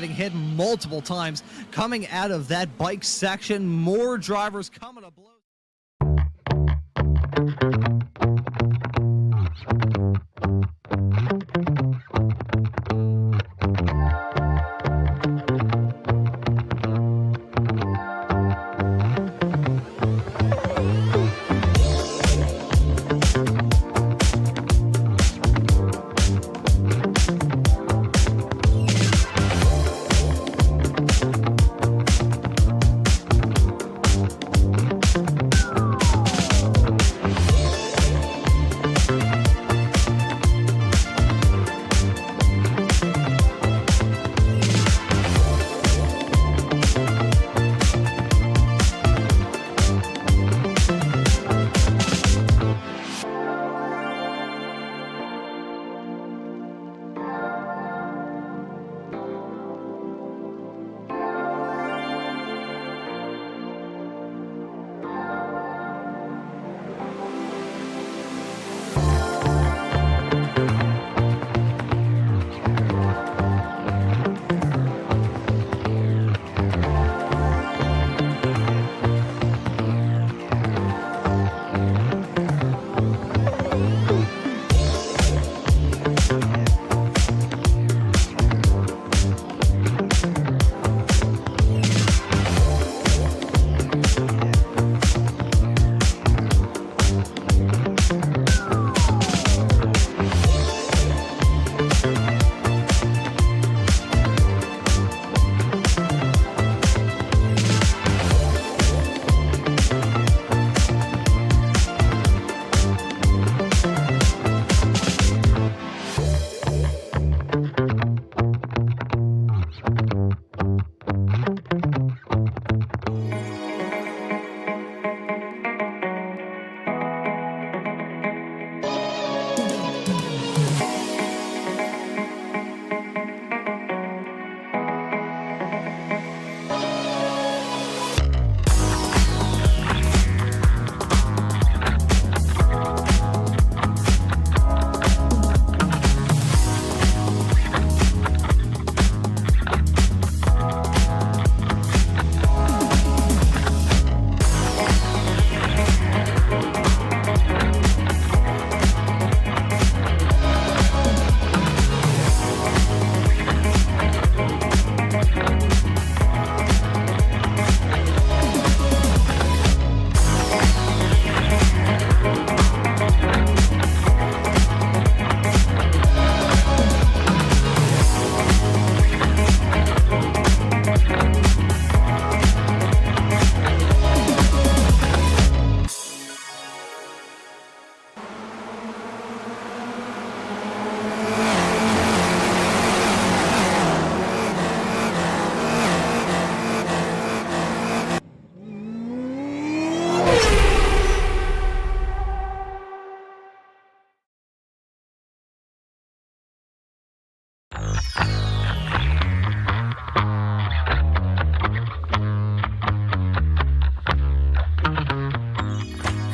getting hit multiple times coming out of that bike section. More drivers coming to blows.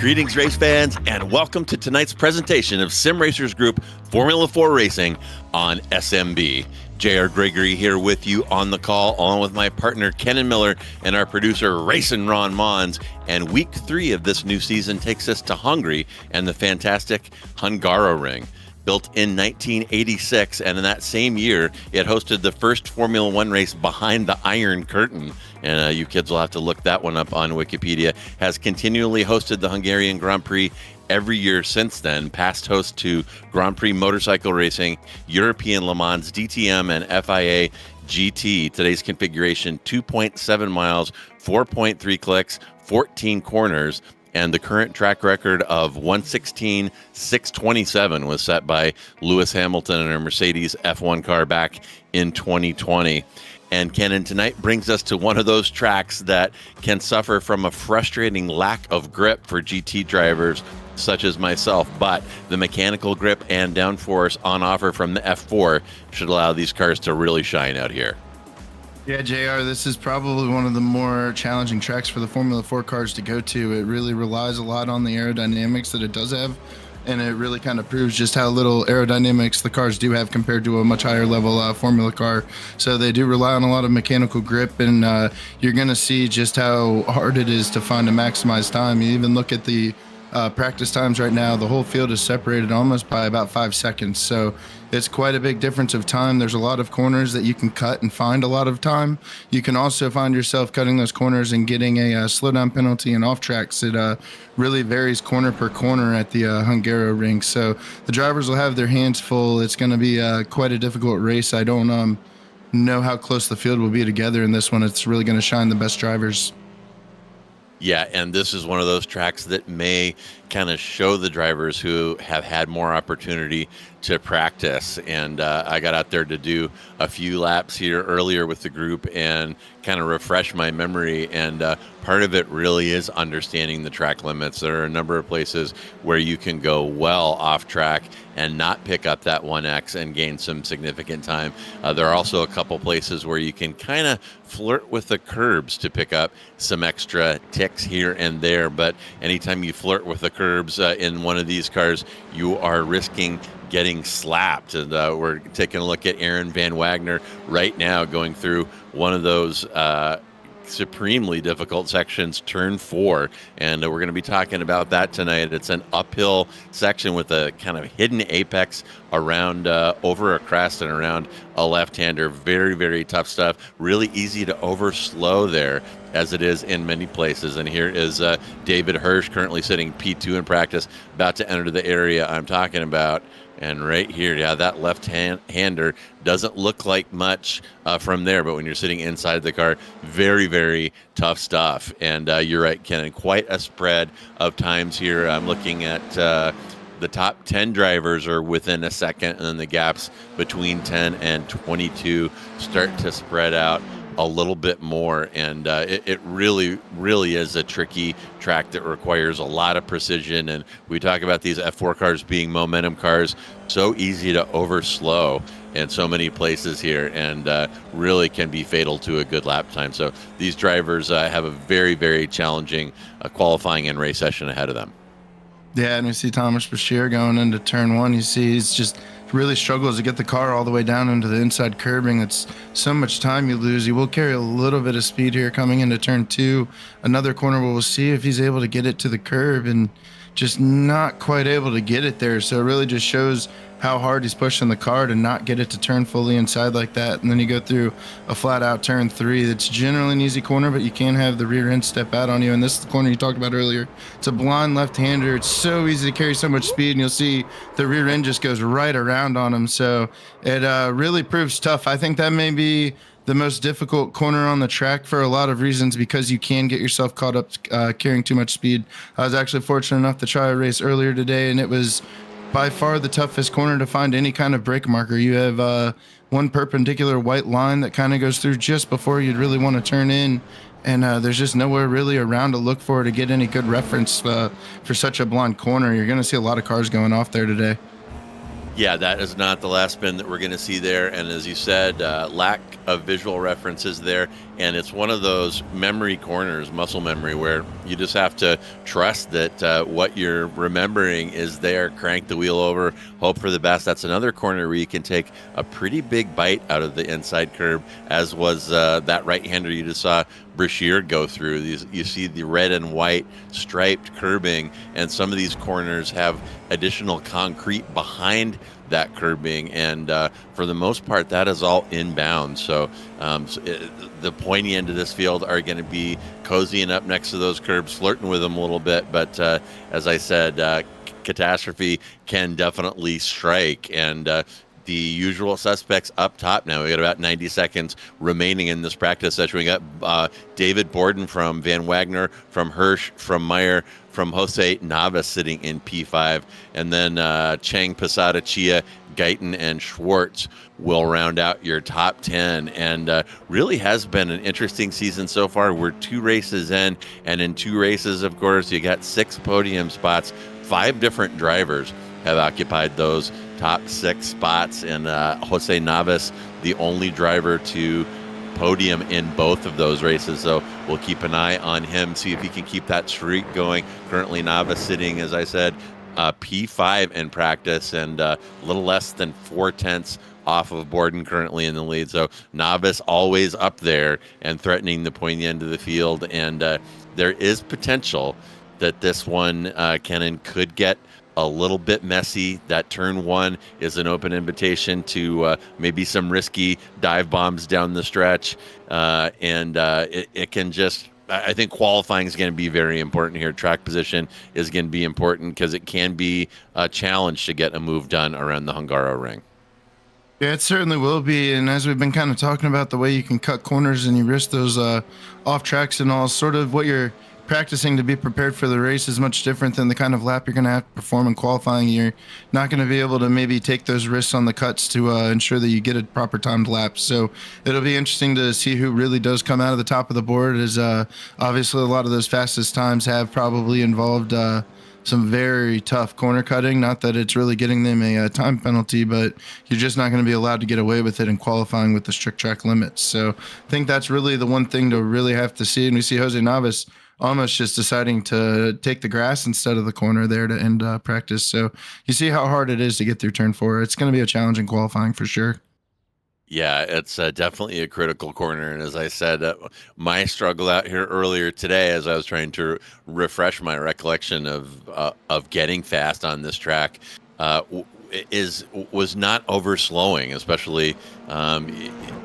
Greetings, race fans, and welcome to tonight's presentation of Sim Racers Group Formula 4 Racing on SMB. JR Gregory here with you on the call, along with my partner Kennen Miller and our producer Racing Ron Maunz. And week 3 of this new season takes us to Hungary and the fantastic Hungaroring. Built in 1986, and in that same year, it hosted the first Formula One race behind the Iron Curtain. And you kids will have to look that one up on Wikipedia. Has continually hosted the Hungarian Grand Prix every year since then. Past host to Grand Prix motorcycle racing, European Le Mans, DTM, and FIA GT. Today's configuration, 2.7 miles, 4.3 clicks, 14 corners. And the current track record of 1:16.627 was set by Lewis Hamilton in a Mercedes F1 car back in 2020. And Kennen, tonight brings us to one of those tracks that can suffer from a frustrating lack of grip for GT drivers such as myself, but the mechanical grip and downforce on offer from the F4 should allow these cars to really shine out here. Yeah, JR, this is probably one of the more challenging tracks for the Formula 4 cars to go to. It really relies a lot on the aerodynamics that it does have and it really kind of proves just how little aerodynamics the cars do have compared to a much higher level Formula car. So they do rely on a lot of mechanical grip, and you're going to see just how hard it is to find a maximized time. You even look at the practice times right now, the whole field is separated almost by about 5 seconds. So it's quite a big difference of time. There's a lot of corners that you can cut and find a lot of time. You can also find yourself cutting those corners and getting a slowdown penalty and off tracks. It really varies corner per corner at the Hungaroring. So the drivers will have their hands full. It's going to be quite a difficult race. I don't know how close the field will be together in this one. It's really going to shine the best drivers. Yeah, and this is one of those tracks that may kind of show the drivers who have had more opportunity to practice. And I got out there to do a few laps here earlier with the group and kind of refresh my memory. And part of it really is understanding the track limits. There are a number of places where you can go well off track and not pick up that 1X and gain some significant time. There are also a couple places where you can kind of flirt with the curbs to pick up some extra ticks here and there. But anytime you flirt with the curbs in one of these cars, you are risking getting slapped. And we're taking a look at Aaron Van Wagner right now going through one of those supremely difficult sections, turn 4, and we're going to be talking about that tonight. It's an uphill section with a kind of hidden apex around over a crest and around a left-hander. Very, very tough stuff. Really easy to overslow there, as it is in many places. And here is David Hirsch, currently sitting P2 in practice, about to enter the area I'm talking about. And right here, yeah, that left-hander doesn't look like much from there, but when you're sitting inside the car, very, very tough stuff. And you're right, Kennen, quite a spread of times here. I'm looking at the top 10 drivers are within a second, and then the gaps between 10 and 22 start to spread out a little bit more. And it really, really is a tricky track that requires a lot of precision. And we talk about these F4 cars being momentum cars, so easy to overslow in so many places here, and really can be fatal to a good lap time. So these drivers have a very, very challenging qualifying and race session ahead of them. Yeah, and we see Thomas Bashir going into turn 1. You see he's just really struggles to get the car all the way down into the inside curbing. It's so much time you lose. He will carry a little bit of speed here coming into turn 2. Another corner where we'll see if he's able to get it to the curb, and just not quite able to get it there. So it really just shows how hard he's pushing the car to not get it to turn fully inside like that. And then you go through a flat out turn 3 that's generally an easy corner, but you can have the rear end step out on you. And this is the corner you talked about earlier. It's a blind left-hander. It's so easy to carry so much speed, and you'll see the rear end just goes right around on him. So it really proves tough. I think that may be the most difficult corner on the track for a lot of reasons, because you can get yourself caught up carrying too much speed. I was actually fortunate enough to try a race earlier today, and it was by far the toughest corner to find any kind of brake marker. You have one perpendicular white line that kind of goes through just before you'd really want to turn in, and there's just nowhere really around to look for to get any good reference for such a blind corner. You're going to see a lot of cars going off there today. Yeah, that is not the last spin that we're going to see there. And as you said, lack of visual references there. And it's one of those memory corners, muscle memory, where you just have to trust that what you're remembering is there. Crank the wheel over, hope for the best. That's another corner where you can take a pretty big bite out of the inside curb, as was that right-hander you just saw Brashear go through. You see the red and white striped curbing, and some of these corners have additional concrete behind that curbing, and for the most part that is all inbound. So the pointy end of this field are going to be cozying up next to those curbs, flirting with them a little bit, but as I said, catastrophe can definitely strike. And the usual suspects up top now. We got about 90 seconds remaining in this practice session. We got David Borden from Van Wagner, from Hirsch, from Meyer, from Jose Navas sitting in P5, and then Chang, Posada, Chia, Guyton, and Schwartz will round out your top 10. And really has been an interesting season so far. We're 2 races in, and in 2 races, of course, you got 6 podium spots. 5 different drivers have occupied those top 6 spots, and Jose Navas, the only driver to podium in both of those races. So we'll keep an eye on him, see if he can keep that streak going. Currently Navas sitting, as I said, P5 in practice and a little less than 4/10 off of Borden currently in the lead. So novice always up there and threatening the pointy end of the field. And there is potential that this one, Kennen, could get a little bit messy. That turn one is an open invitation to maybe some risky dive bombs down the stretch. It can just, I think qualifying is going to be very important here. Track position is going to be important because it can be a challenge to get a move done around the Hungaroring. Yeah, it certainly will be. And as we've been kind of talking about the way you can cut corners and you risk those off tracks and all, sort of what you're practicing to be prepared for the race is much different than the kind of lap you're going to have to perform in qualifying. You're not going to be able to maybe take those risks on the cuts to ensure that you get a proper timed lap. So it'll be interesting to see who really does come out of the top of the board, as obviously a lot of those fastest times have probably involved some very tough corner cutting. Not that it's really getting them a time penalty, but you're just not going to be allowed to get away with it in qualifying with the strict track limits. So I think that's really the one thing to really have to see. And we see Jose Navas almost just deciding to take the grass instead of the corner there to end practice. So you see how hard it is to get through turn 4. It's going to be a challenge in qualifying for sure. Yeah, it's definitely a critical corner. And as I said, my struggle out here earlier today, as I was trying to refresh my recollection of getting fast on this track, was not over slowing, especially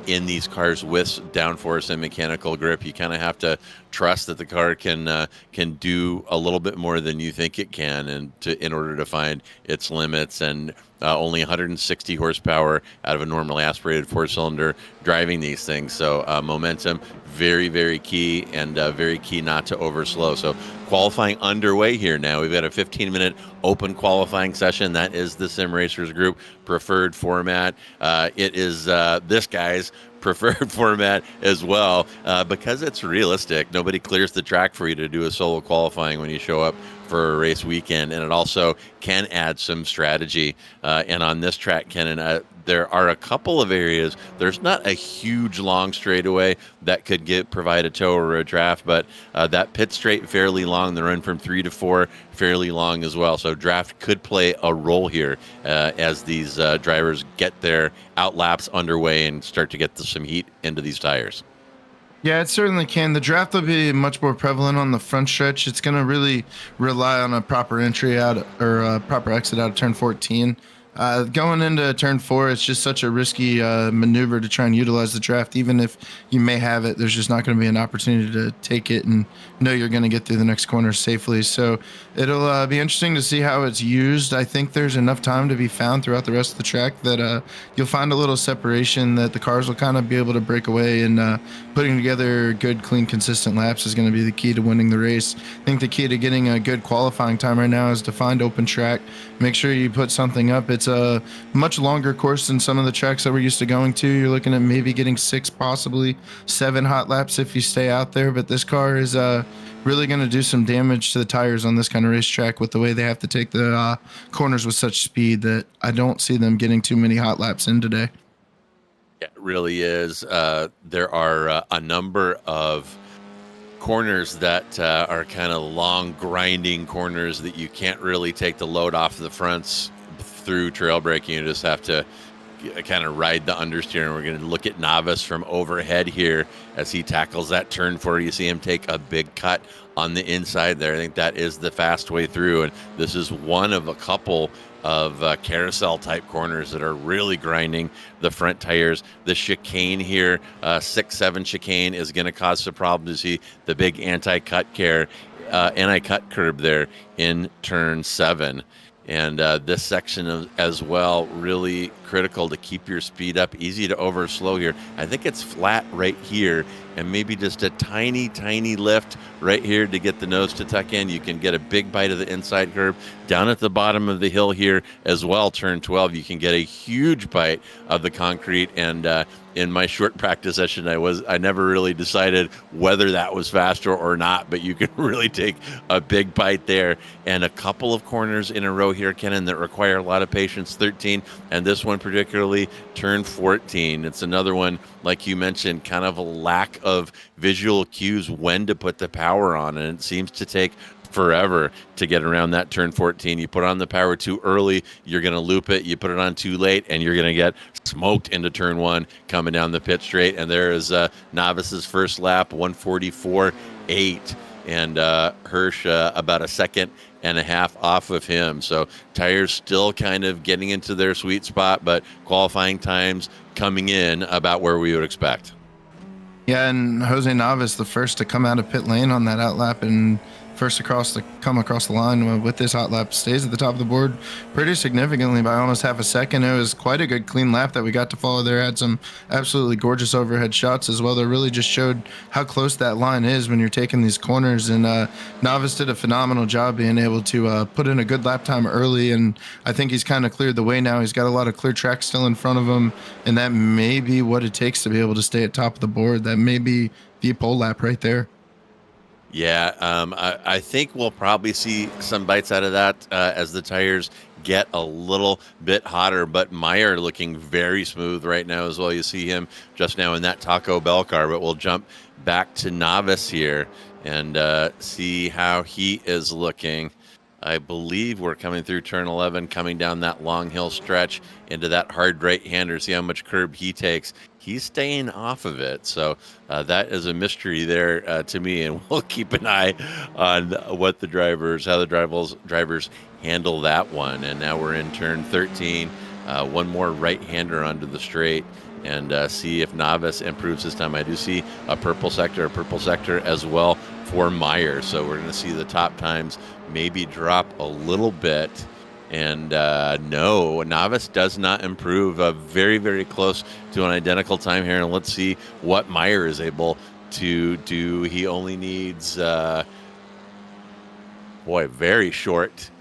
in these cars with downforce and mechanical grip. You kind of have to trust that the car can do a little bit more than you think it can, and in order to find its limits. And only 160 horsepower out of a normally aspirated 4-cylinder driving these things. So momentum, very, very key, and very key not to overslow. So qualifying underway here now. We've got a 15-minute open qualifying session. That is the Sim Racers Group preferred format. It is this guy's preferred format as well, because it's realistic. Nobody clears the track for you to do a solo qualifying when you show up for a race weekend, and it also can add some strategy. And on this track, Kennen, there are a couple of areas. There's not a huge long straightaway that could provide a tow or a draft, but that pit straight fairly long. The run from 3 to 4 fairly long as well. So draft could play a role here as these drivers get their out laps underway and start to get some heat into these tires. Yeah, it certainly can. The draft will be much more prevalent on the front stretch. It's going to really rely on a proper entry out or a proper exit out of turn 14. Going into turn 4, it's just such a risky maneuver to try and utilize the draft. Even if you may have it, there's just not going to be an opportunity to take it and know you're going to get through the next corner safely. So it'll be interesting to see how it's used. I think there's enough time to be found throughout the rest of the track that you'll find a little separation that the cars will kind of be able to break away, and putting together good, clean, consistent laps is going to be the key to winning the race. I think the key to getting a good qualifying time right now is to find open track. Make sure you put something up. It's a much longer course than some of the tracks that we're used to going to. You're looking at maybe getting 6, possibly 7 hot laps if you stay out there. But this car is really going to do some damage to the tires on this kind of racetrack with the way they have to take the corners with such speed that I don't see them getting too many hot laps in today. Yeah, it really is. There are a number of corners that are kind of long, grinding corners that you can't really take the load off the fronts through trail braking. You just have to kind of ride the understeer. We're going to look at Navas from overhead here as he tackles that turn 4. You see him take a big cut on the inside there. I think that is the fast way through, and this is one of a couple of carousel type corners that are really grinding the front tires. The chicane here, 6-7 chicane, is going to cause some problems. You see the big anti-cut curb there in turn 7. And this section as well, really critical to keep your speed up. Easy to overslow here. I think it's flat right here, and maybe just a tiny, tiny lift right here to get the nose to tuck in. You can get a big bite of the inside curb. Down at the bottom of the hill here as well, turn 12, you can get a huge bite of the concrete. And in my short practice session, I never really decided whether that was faster or not, but you can really take a big bite there. And a couple of corners in a row here, Kennen, that require a lot of patience, 13, and this one particularly, turn 14. It's another one, like you mentioned, kind of a lack of visual cues when to put the power on, and it seems to take forever to get around that turn 14. You put on the power too early, you're going to loop it. You put it on too late, and you're going to get smoked into turn 1 coming down the pit straight. And there is Novice's first lap, 144.8. And Hirsch about a second and a half off of him. So tires still kind of getting into their sweet spot, but qualifying times coming in about where we would expect. Yeah, and Jose Navas, the first to come out of pit lane on that outlap and first to come across the line with this hot lap, stays at the top of the board pretty significantly by almost half a second. It was quite a good clean lap that we got to follow there. Had some absolutely gorgeous overhead shots as well that really just showed how close that line is when you're taking these corners. And Navas did a phenomenal job being able to put in a good lap time early, and I think he's kind of cleared the way now. He's got a lot of clear track still in front of him, and that may be what it takes to be able to stay at top of the board. That may be the pole lap right there. Yeah, I think we'll probably see some bites out of that as the tires get a little bit hotter, but Meyer looking very smooth right now as well. You see him just now in that Taco Bell car, but we'll jump back to Navas here and see how he is looking. I believe we're coming through turn 11, coming down that long hill stretch into that hard right-hander. See how much curb he takes. He's staying off of it. So that is a mystery there to me, and we'll keep an eye on what the drivers, how the drivers handle that one. And now we're in turn 13, one more right-hander onto the straight, and see if Navas improves his time. I do see a purple sector as well for Meyer. So we're going to see the top times maybe drop a little bit. And no, Navas does not improve. Very, very close to an identical time here. And let's see what Meyer is able to do. He only needs, very short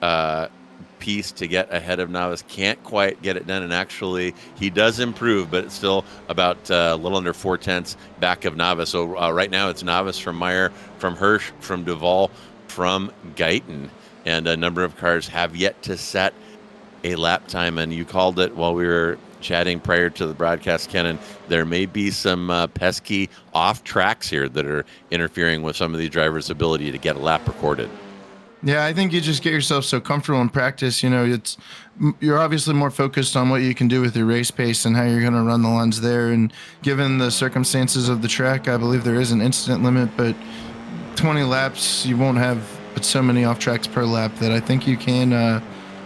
piece to get ahead of Navas. Can't quite get it done. And actually, he does improve, but it's still about a little under 4/10 back of Navas. So right now it's Navas from Meyer, from Hirsch, from Duvall, from Guyton. And a number of cars have yet to set a lap time. And you called it while we were chatting prior to the broadcast, Kennen. There may be some pesky off tracks here that are interfering with some of these drivers' ability to get a lap recorded. Yeah, I think you just get yourself so comfortable in practice. You're obviously more focused on what you can do with your race pace and how you're going to run the lines there. And given the circumstances of the track, I believe there is an incident limit, but 20 laps, you won't have but so many off tracks per lap that I think you can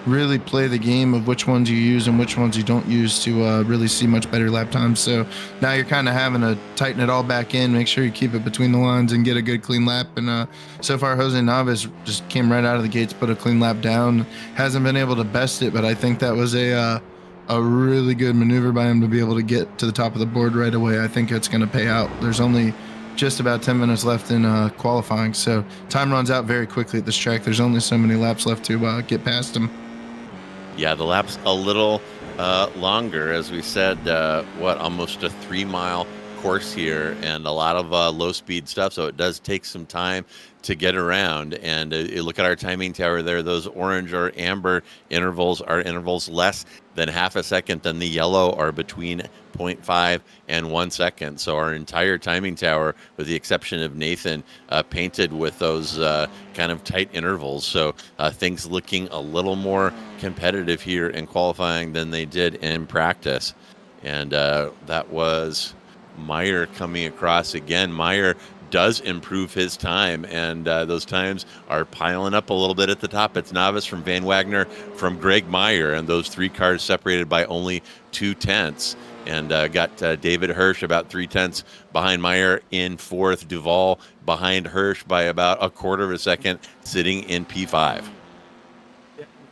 really play the game of which ones you use and which ones you don't use to really see much better lap times. So now you're kind of having to tighten it all back in, make sure you keep it between the lines and get a good clean lap. And so far, Jose Navas just came right out of the gates, put a clean lap down. Hasn't been able to best it, but I think that was a really good maneuver by him to be able to get to the top of the board right away. I think it's going to pay out. There's only just about 10 minutes left in qualifying, so time runs out very quickly at this track. There's only so many laps left to get past him. Yeah, the lap's a little longer, as we said, almost a 3-mile course here, and a lot of low-speed stuff, so it does take some time to get around. And you look at our timing tower there, those orange or amber intervals are intervals less than half a second, then the yellow are between 0.5 and 1 second. So our entire timing tower, with the exception of Nathan, painted with those kind of tight intervals. So things looking a little more competitive here in qualifying than they did in practice. And that was Meyer coming across again. Meyer does improve his time, and those times are piling up a little bit at the top. It's Navas from Van Wagner, from Greg Meyer, and those three cars separated by only 0.2. And got David Hirsch about 0.3 behind Meyer in fourth. Duvall behind Hirsch by about a quarter of a second, sitting in P5.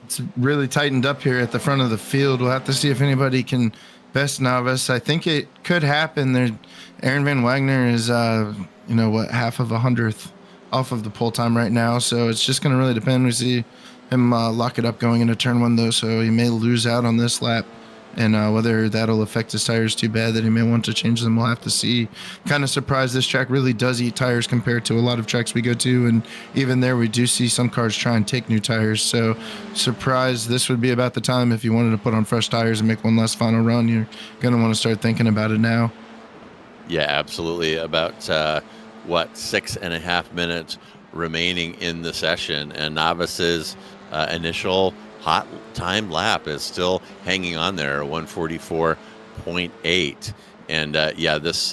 It's really tightened up here at the front of the field. We'll have to see if anybody can best Navas. I think it could happen. Aaron Van Wagner is, half of a hundredth off of the pole time right now. So it's just going to really depend. We see him lock it up going into turn 1, though. So he may lose out on this lap. And whether that'll affect his tires too bad that he may want to change them, we'll have to see. Kind of surprised this track really does eat tires compared to a lot of tracks we go to. And even there, we do see some cars try and take new tires. So surprised this would be about the time if you wanted to put on fresh tires and make one last final run. You're going to want to start thinking about it now. Yeah, absolutely. About, 6.5 minutes remaining in the session, and Novice's initial hot time lap is still hanging on there, 144.8. And yeah, this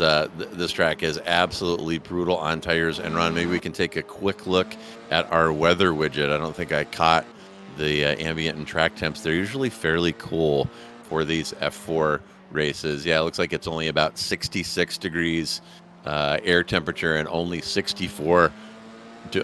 track is absolutely brutal on tires. And Ron, maybe we can take a quick look at our weather widget. I don't think I caught the ambient and track temps. They're usually fairly cool for these F4 races. Yeah, it looks like it's only about 66 degrees air temperature and only 64.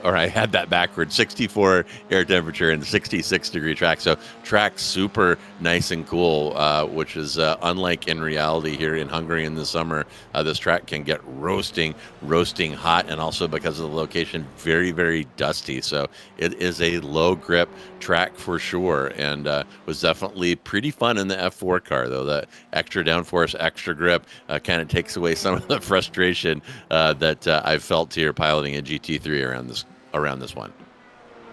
Or I had that backwards, 64 air temperature and 66 degree track. So track super nice and cool, which is unlike in reality here in Hungary in the summer. This track can get roasting hot, and also because of the location, very, very dusty. So it is a low grip track for sure, and was definitely pretty fun in the F4 car, though. The extra downforce, extra grip kind of takes away some of the frustration that I've felt here piloting a GT3 around this one.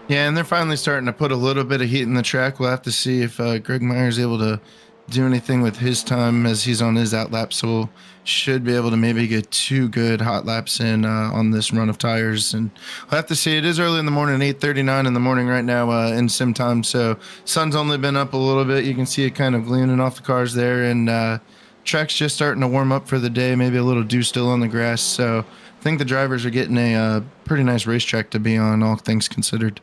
Yeah, and they're finally starting to put a little bit of heat in the track. We'll have to see if Greg Meyer's able to do anything with his time as he's on his outlap. So we'll should be able to maybe get 2 good hot laps in on this run of tires. And we'll have to see. It is early in the morning, 8:39 in the morning right now in sim time. So sun's only been up a little bit. You can see it kind of gleaming off the cars there. And track's just starting to warm up for the day. Maybe a little dew still on the grass. So I think the drivers are getting a pretty nice racetrack to be on, all things considered.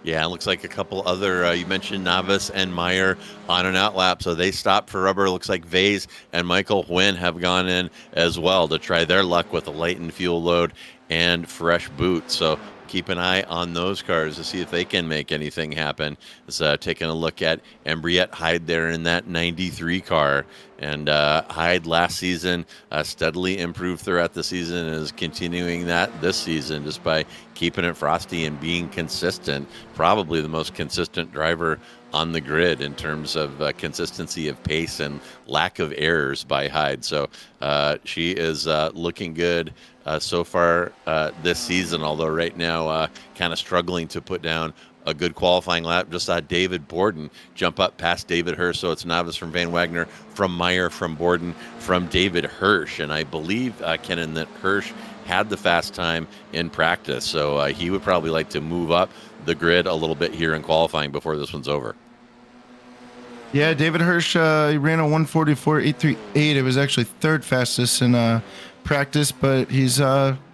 Yeah, it looks like a couple other, you mentioned Novice and Meyer on an outlap, so they stopped for rubber. Looks like Vase and Michael Huynh have gone in as well to try their luck with a lightened fuel load and fresh boots. So keep an eye on those cars to see if they can make anything happen. It's taking a look at Embriette Hyde there in that 93 car. And Hyde last season steadily improved throughout the season and is continuing that this season just by keeping it frosty and being consistent. Probably the most consistent driver on the grid in terms of consistency of pace and lack of errors by Hyde. So she is looking good so far this season, although right now kind of struggling to put down a good qualifying lap. Just saw David Borden jump up past David Hirsch. So it's Novice from Van Wagner, from Meyer, from Borden, from David Hirsch. And I believe, Kennen, that Hirsch had the fast time in practice. So he would probably like to move up the grid a little bit here in qualifying before this one's over. Yeah, David Hirsch, he ran a 144.838. It was actually third fastest in practice, but he's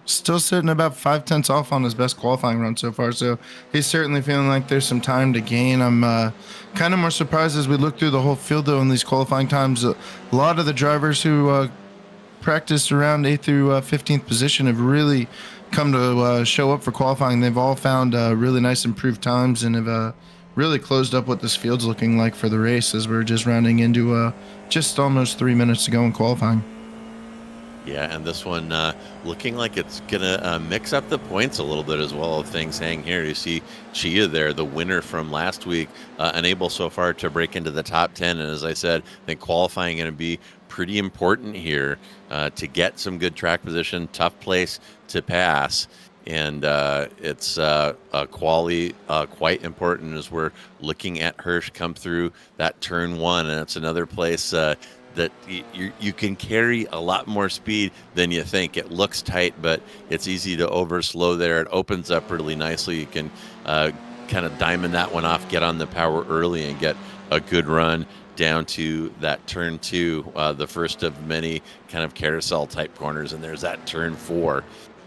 still sitting about 5/10 off on his best qualifying run so far. So he's certainly feeling like there's some time to gain. I'm kind of more surprised as we look through the whole field, though, in these qualifying times. A lot of the drivers who practiced around 8th through 15th position have really come to show up for qualifying. They've all found really nice improved times and have really closed up what this field's looking like for the race as we're just rounding into just almost 3 minutes to go in qualifying. Yeah, and this one looking like it's going to mix up the points a little bit as well of things hang here. You see Chia there, the winner from last week, unable so far to break into the top 10. And as I said, I think qualifying going to be pretty important here to get some good track position, tough place to pass. And it's quality quite important as we're looking at Hirsch come through that turn 1. And it's another place that you can carry a lot more speed than you think. It looks tight, but it's easy to overslow there. It opens up really nicely. You can kind of diamond that one off, get on the power early, and get a good run down to that turn 2, the first of many kind of carousel type corners. And there's that turn 4.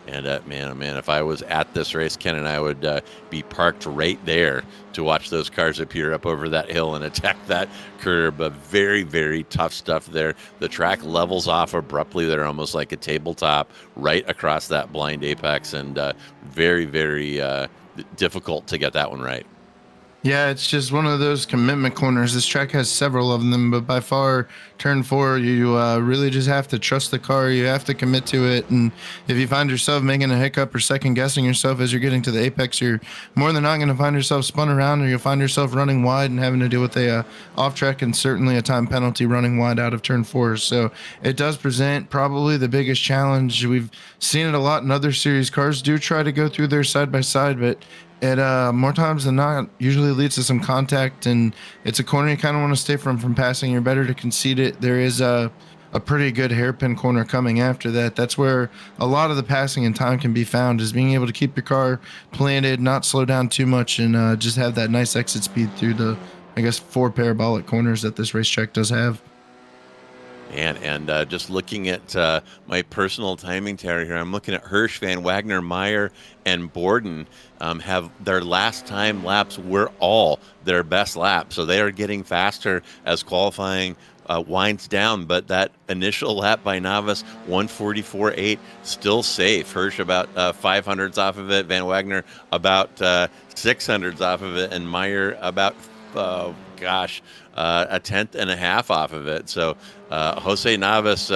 And man, oh man, if I was at this race, Ken and I would be parked right there to watch those cars appear up over that hill and attack that curb. Very, very tough stuff there. The track levels off abruptly there, almost like a tabletop, right across that blind apex, and very, very difficult to get that one right. Yeah, it's just one of those commitment corners. This track has several of them, but by far, turn 4, you really just have to trust the car. You have to commit to it. And if you find yourself making a hiccup or second guessing yourself as you're getting to the apex, you're more than not going to find yourself spun around, or you'll find yourself running wide and having to deal with a off track and certainly a time penalty running wide out of turn 4. So it does present probably the biggest challenge. We've seen it a lot in other series. Cars do try to go through there side by side, but it more times than not usually leads to some contact, and it's a corner you kind of want to stay from passing. You're better to concede it. There is a pretty good hairpin corner coming after that. That's where a lot of the passing and time can be found, is being able to keep your car planted, not slow down too much, and just have that nice exit speed through the, I guess, 4 parabolic corners that this racetrack does have. And just looking at my personal timing tower here, I'm looking at Hirsch, Van Wagner, Meyer, and Borden have their last time laps were all their best laps. So they are getting faster as qualifying winds down. But that initial lap by Navas, 1:44.8, still safe. Hirsch about 500s off of it, Van Wagner about 600s off of it, and Meyer about a tenth and a half off of it. So Jose Navas,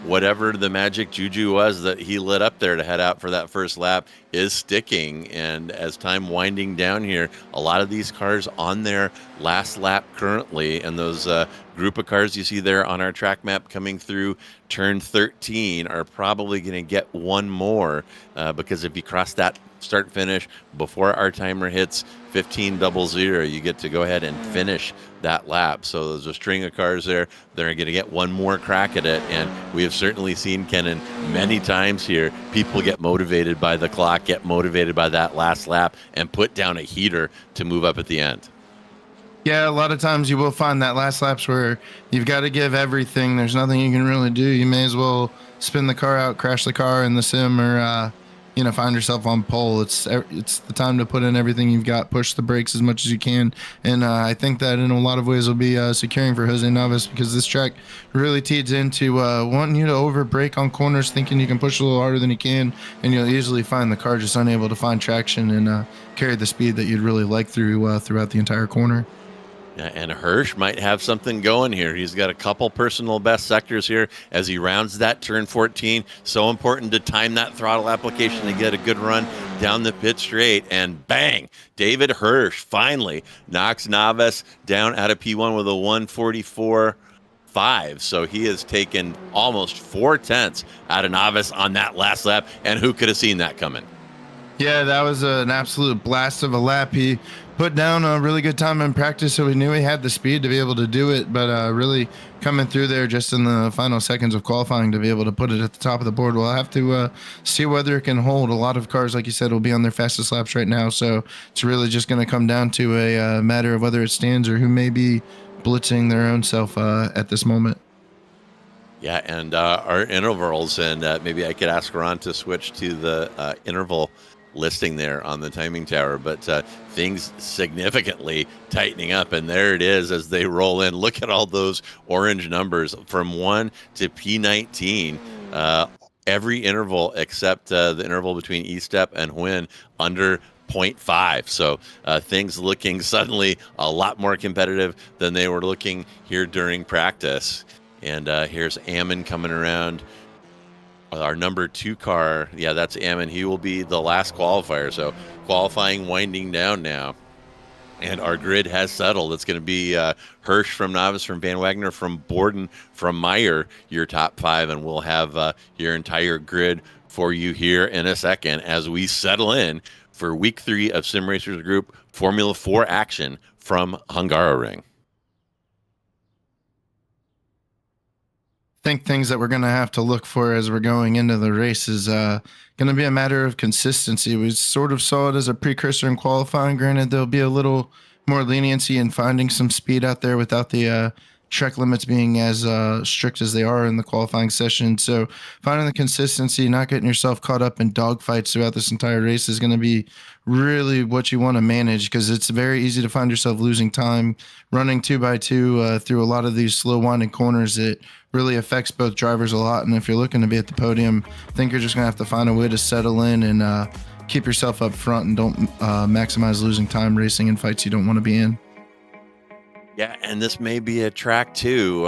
whatever the magic juju was that he lit up there to head out for that first lap, is sticking. And as time winding down here, a lot of these cars on their last lap currently, and those group of cars you see there on our track map coming through turn 13 are probably going to get one more, because if you cross that start finish before our timer hits 15:00, you get to go ahead and finish that lap. So there's a string of cars there. They're going to get one more crack at it. And we have certainly seen, Kennen, many times here, people get motivated by the clock, get motivated by that last lap, and put down a heater to move up at the end. Yeah, a lot of times you will find that last lap's where you've got to give everything. There's nothing you can really do. You may as well spin the car out, crash the car in the sim, or find yourself on pole. It's the time to put in everything you've got, push the brakes as much as you can, and I think that in a lot of ways will be securing for Jose Navas, because this track really teeds into wanting you to over brake on corners, thinking you can push a little harder than you can, and you'll easily find the car just unable to find traction and carry the speed that you'd really like throughout the entire corner. Yeah, and Hirsch might have something going here. He's got a couple personal best sectors here as he rounds that turn 14. So important to time that throttle application to get a good run down the pit straight. And bang, David Hirsch finally knocks Navas down out of P1 with a 1:44.5. So he has taken almost 4/10 out of Navas on that last lap. And who could have seen that coming? Yeah, that was an absolute blast of a lap. He put down a really good time in practice, so we knew he had the speed to be able to do it, but really coming through there just in the final seconds of qualifying to be able to put it at the top of the board. We'll have to see whether it can hold. A lot of cars, like you said, will be on their fastest laps right now, so it's really just going to come down to a matter of whether it stands or who may be blitzing their own self at this moment. Yeah, and our intervals, and maybe I could ask Ron to switch to the interval listing there on the timing tower, but things significantly tightening up, and there it is as they roll in. Look at all those orange numbers from 1 to P19. Every interval except the interval between E-Step and Huynh under 0.5. So things looking suddenly a lot more competitive than they were looking here during practice. And here's Ammon coming around. Our number 2 car, yeah, that's Ammon. He will be the last qualifier. So qualifying winding down now. And our grid has settled. It's going to be Hirsch from Navas, from Van Wagner, from Borden, from Meyer, your top 5. And we'll have your entire grid for you here in a second as we settle in for week 3 of Sim Racers Group Formula 4 action from Hungaroring. Think things that we're going to have to look for as we're going into the race is going to be a matter of consistency. We sort of saw it as a precursor in qualifying. Granted, there'll be a little more leniency in finding some speed out there without the track limits being as strict as they are in the qualifying session. So finding the consistency, not getting yourself caught up in dogfights throughout this entire race is going to be really what you want to manage, because it's very easy to find yourself losing time running 2x2 through a lot of these slow winding corners. It really affects both drivers a lot. And if you're looking to be at the podium, I think you're just going to have to find a way to settle in and keep yourself up front and don't maximize losing time racing in fights you don't want to be in. Yeah, and this may be a track too.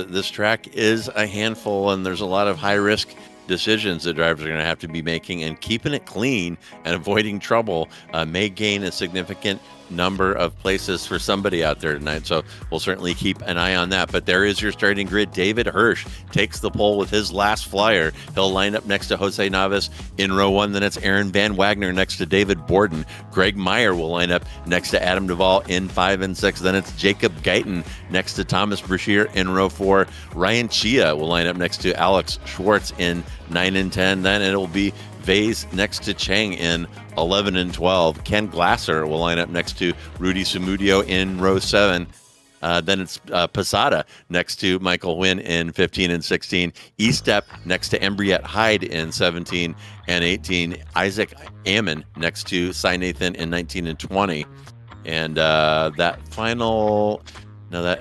This track is a handful, and there's a lot of high-risk decisions that drivers are going to have to be making, and keeping it clean and avoiding trouble may gain a significant number of places for somebody out there tonight. So we'll certainly keep an eye on that. But there is your starting grid. David Hirsch takes the pole with his last flyer. He'll line up next to Jose Navas in row 1. Then it's Aaron Van Wagner next to David Borden. Greg Meyer will line up next to Adam Duvall in 5 and 6. Then it's Jacob Guyton next to Thomas Brashear in row 4. Ryan Chia will line up next to Alex Schwartz in 9 and 10. Then it'll be Vase next to Chang in 11 and 12. Ken Glasser will line up next to Rudy Sumudio in row 7. Then it's Posada next to Michael Wynn in 15 and 16. E-Step next to Embriette Hyde in 17 and 18. Isaac Ammon next to Cy Nathan in 19 and 20. And that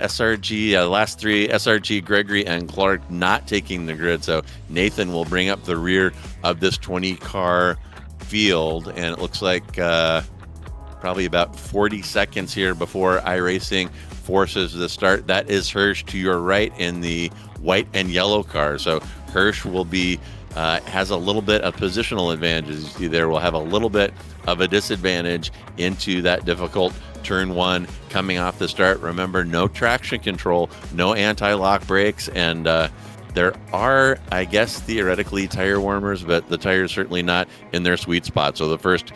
SRG, the last 3, SRG, Gregory, and Clark not taking the grid. So Nathan will bring up the rear of this 20-car field. And it looks like probably about 40 seconds here before iRacing forces the start. That is Hirsch to your right in the white and yellow car. So Hirsch will be has a little bit of positional advantage. You see there, will have a little bit of a disadvantage into that difficult turn 1 coming off the start. Remember, no traction control, no anti-lock brakes, and there are, I guess, theoretically tire warmers, but the tire's certainly not in their sweet spot. So the first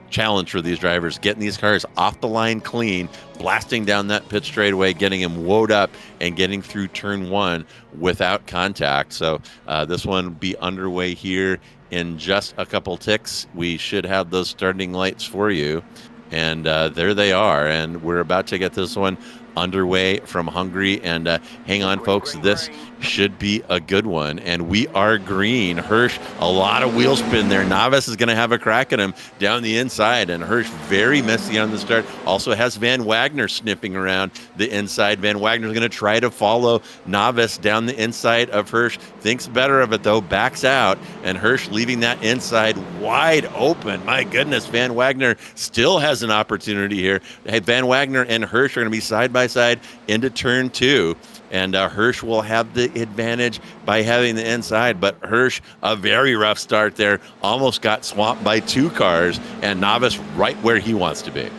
challenge for these drivers, getting these cars off the line clean, blasting down that pit straightaway, getting them woed up, and getting through turn 1 without contact. So this one will be underway here in just a couple ticks. We should have those starting lights for you. And there they are. And we're about to get this one underway from Hungary. And hang on, folks. This should be a good one. And we are green. Hirsch, a lot of wheel spin there. Navas is going to have a crack at him down the inside. And Hirsch very messy on the start. Also has Van Wagner sniffing around the inside. Van Wagner is going to try to follow Navas down the inside of Hirsch. Thinks better of it, though. Backs out. And Hirsch leaving that inside wide open. My goodness, Van Wagner still has an opportunity here. Hey, Van Wagner and Hirsch are going to be side by side into turn 2. And Hirsch will have the advantage by having the inside. But Hirsch, a very rough start there, almost got swamped by 2 cars, and Navas right where he wants to be.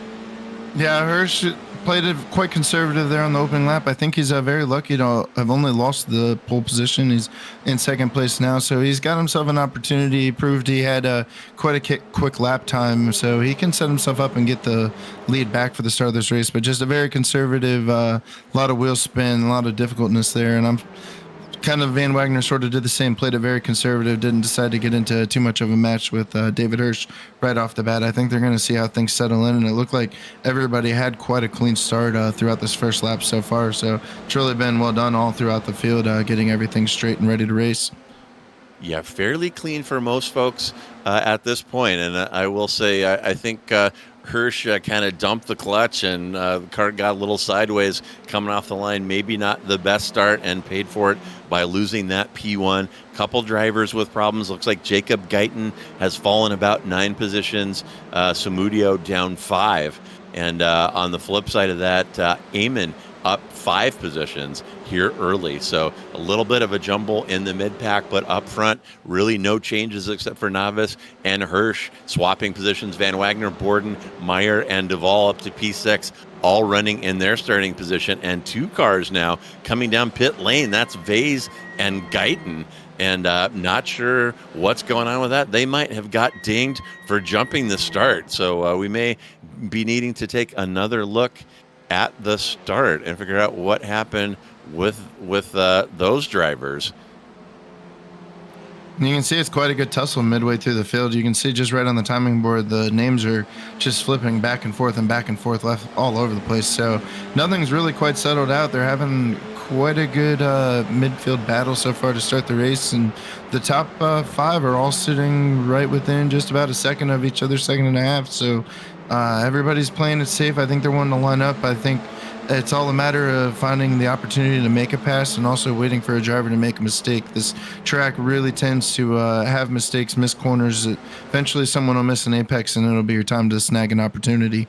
Yeah, Hirsch played it quite conservative there on the opening lap. I think he's very lucky to have only lost the pole position. He's in second place now, so he's got himself an opportunity. He proved he had quite a quick lap time, so he can set himself up and get the lead back for the start of this race. But just a very conservative, lot of wheel spin, a lot of difficultness there, and I'm kind of Van Wagner sort of did the same, played it very conservative, didn't decide to get into too much of a match with David Hirsch right off the bat. I think they're going to see how things settle in, and it looked like everybody had quite a clean start throughout this first lap so far. So it's really been well done all throughout the field, getting everything straight and ready to race. Yeah, fairly clean for most folks at this point. And I will say, I think Hirsch kind of dumped the clutch, and the car got a little sideways coming off the line. Maybe not the best start, and paid for it by losing that P1. Couple drivers with problems. Looks like Jacob Guyton has fallen about 9 positions. Sumudio down 5. And on the flip side of that, Eamon up 5 positions here early. So a little bit of a jumble in the mid-pack, but up front, really no changes except for Navas and Hirsch swapping positions. Van Wagner, Borden, Meyer, and Duvall up to P6, all running in their starting position. And 2 cars now coming down pit lane. That's Vase and Guyton. And not sure what's going on with that. They might have got dinged for jumping the start. So we may be needing to take another look at the start and figure out what happened with those drivers. You can see it's quite a good tussle midway through the field. You can see just right on the timing board, the names are just flipping back and forth left all over the place. So nothing's really quite settled out. They're having quite a good midfield battle so far to start the race, and the top 5 are all sitting right within just about a second of each other, second and a half. So everybody's playing it safe. I think they're wanting to line up. I think it's all a matter of finding the opportunity to make a pass and also waiting for a driver to make a mistake. This track really tends to have mistakes, miss corners. Eventually someone will miss an apex, and it'll be your time to snag an opportunity.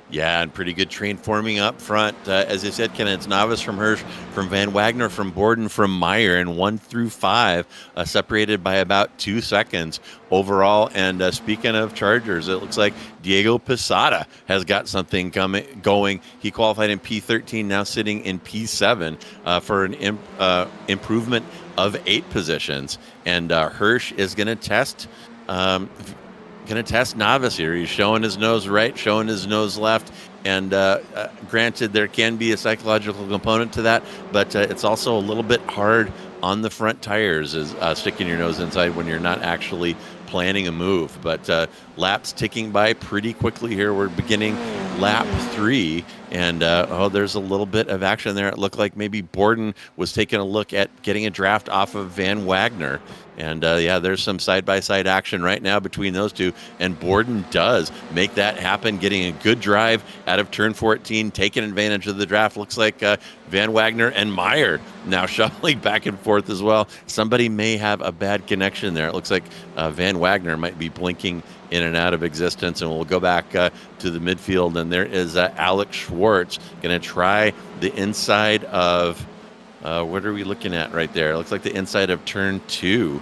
Yeah, and pretty good train forming up front. As I said, Kennen, it's Novice from Hirsch, from Van Wagner, from Borden, from Meyer, and 1 through 5, separated by about 2 seconds overall. And speaking of Chargers, it looks like Diego Posada has got something going. He qualified in P13, now sitting in P7 for an improvement of 8 positions. And Hirsch is going to test. Novice here. He's showing his nose right, showing his nose left. And granted, there can be a psychological component to that, but it's also a little bit hard on the front tires, is sticking your nose inside when you're not actually planning a move. But laps ticking by pretty quickly here. We're beginning lap 3, and there's a little bit of action there. It looked like maybe Borden was taking a look at getting a draft off of Van Wagner. And there's some side-by-side action right now between those two. And Borden does make that happen, getting a good drive out of turn 14, taking advantage of the draft. Looks like Van Wagner and Meyer now shuffling back and forth as well. Somebody may have a bad connection there. It looks like Van Wagner might be blinking in and out of existence. And we'll go back to the midfield. And there is Alex Schwartz going to try the inside of... what are we looking at right there? It looks like the inside of turn 2.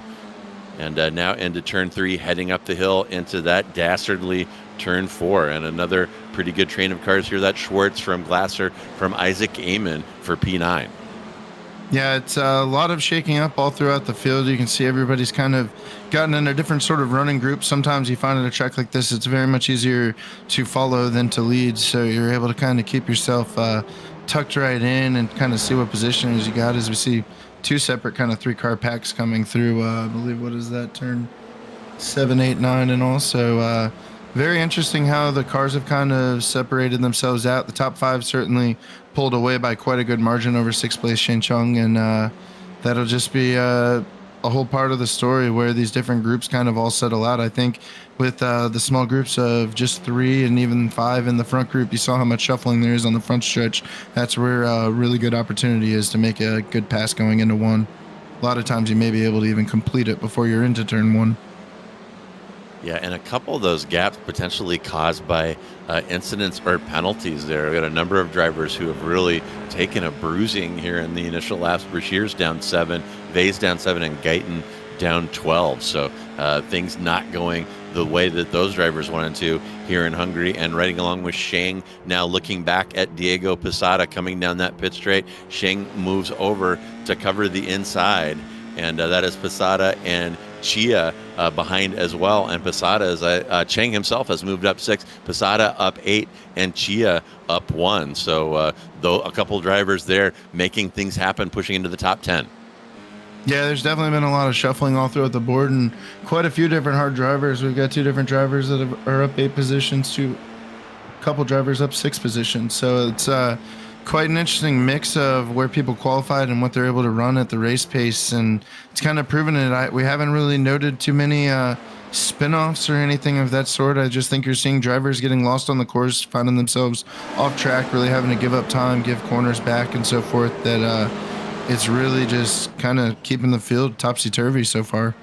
And now into turn 3, heading up the hill into that dastardly turn 4. And another pretty good train of cars here. That's Schwartz from Glasser, from Isaac Amon for P9. Yeah, it's a lot of shaking up all throughout the field. You can see everybody's kind of gotten in a different sort of running group. Sometimes you find at a track like this, it's very much easier to follow than to lead. So you're able to kind of keep yourself tucked right in and kind of see what positions you got, as we see 2 separate kind of 3-car packs coming through. I believe, what is that, turn 7, 8, 9, and also very interesting how the cars have kind of separated themselves out. The top 5 certainly pulled away by quite a good margin over 6th place Shane Chung, and that'll just be a whole part of the story where these different groups kind of all settle out. I think with the small groups of just 3 and even 5 in the front group, you saw how much shuffling there is on the front stretch. That's where a really good opportunity is to make a good pass going into 1. A lot of times you may be able to even complete it before you're into turn 1. Yeah, and a couple of those gaps potentially caused by incidents or penalties there. We've got a number of drivers who have really taken a bruising here in the initial laps. Brashier's down 7, Vay's down 7, and Guyton down 12. So things not going the way that those drivers wanted to here in Hungary. And riding along with Sheng, now looking back at Diego Posada coming down that pit straight. Sheng moves over to cover the inside, and that is Posada and Chia behind as well. And Posada, as Cheng himself has moved up 6, Posada up 8, and Chia up 1. So though a couple drivers there making things happen, pushing into the top 10. Yeah, there's definitely been a lot of shuffling all throughout the board, and quite a few different hard drivers. We've got 2 different drivers that are up 8 positions, a couple drivers up 6 positions. So it's quite an interesting mix of where people qualified and what they're able to run at the race pace, and it's kind of proven it. We haven't really noted too many spin-offs or anything of that sort. I just think you're seeing drivers getting lost on the course, finding themselves off track, really having to give up time, give corners back, and so forth. That it's really just kind of keeping the field topsy-turvy so far.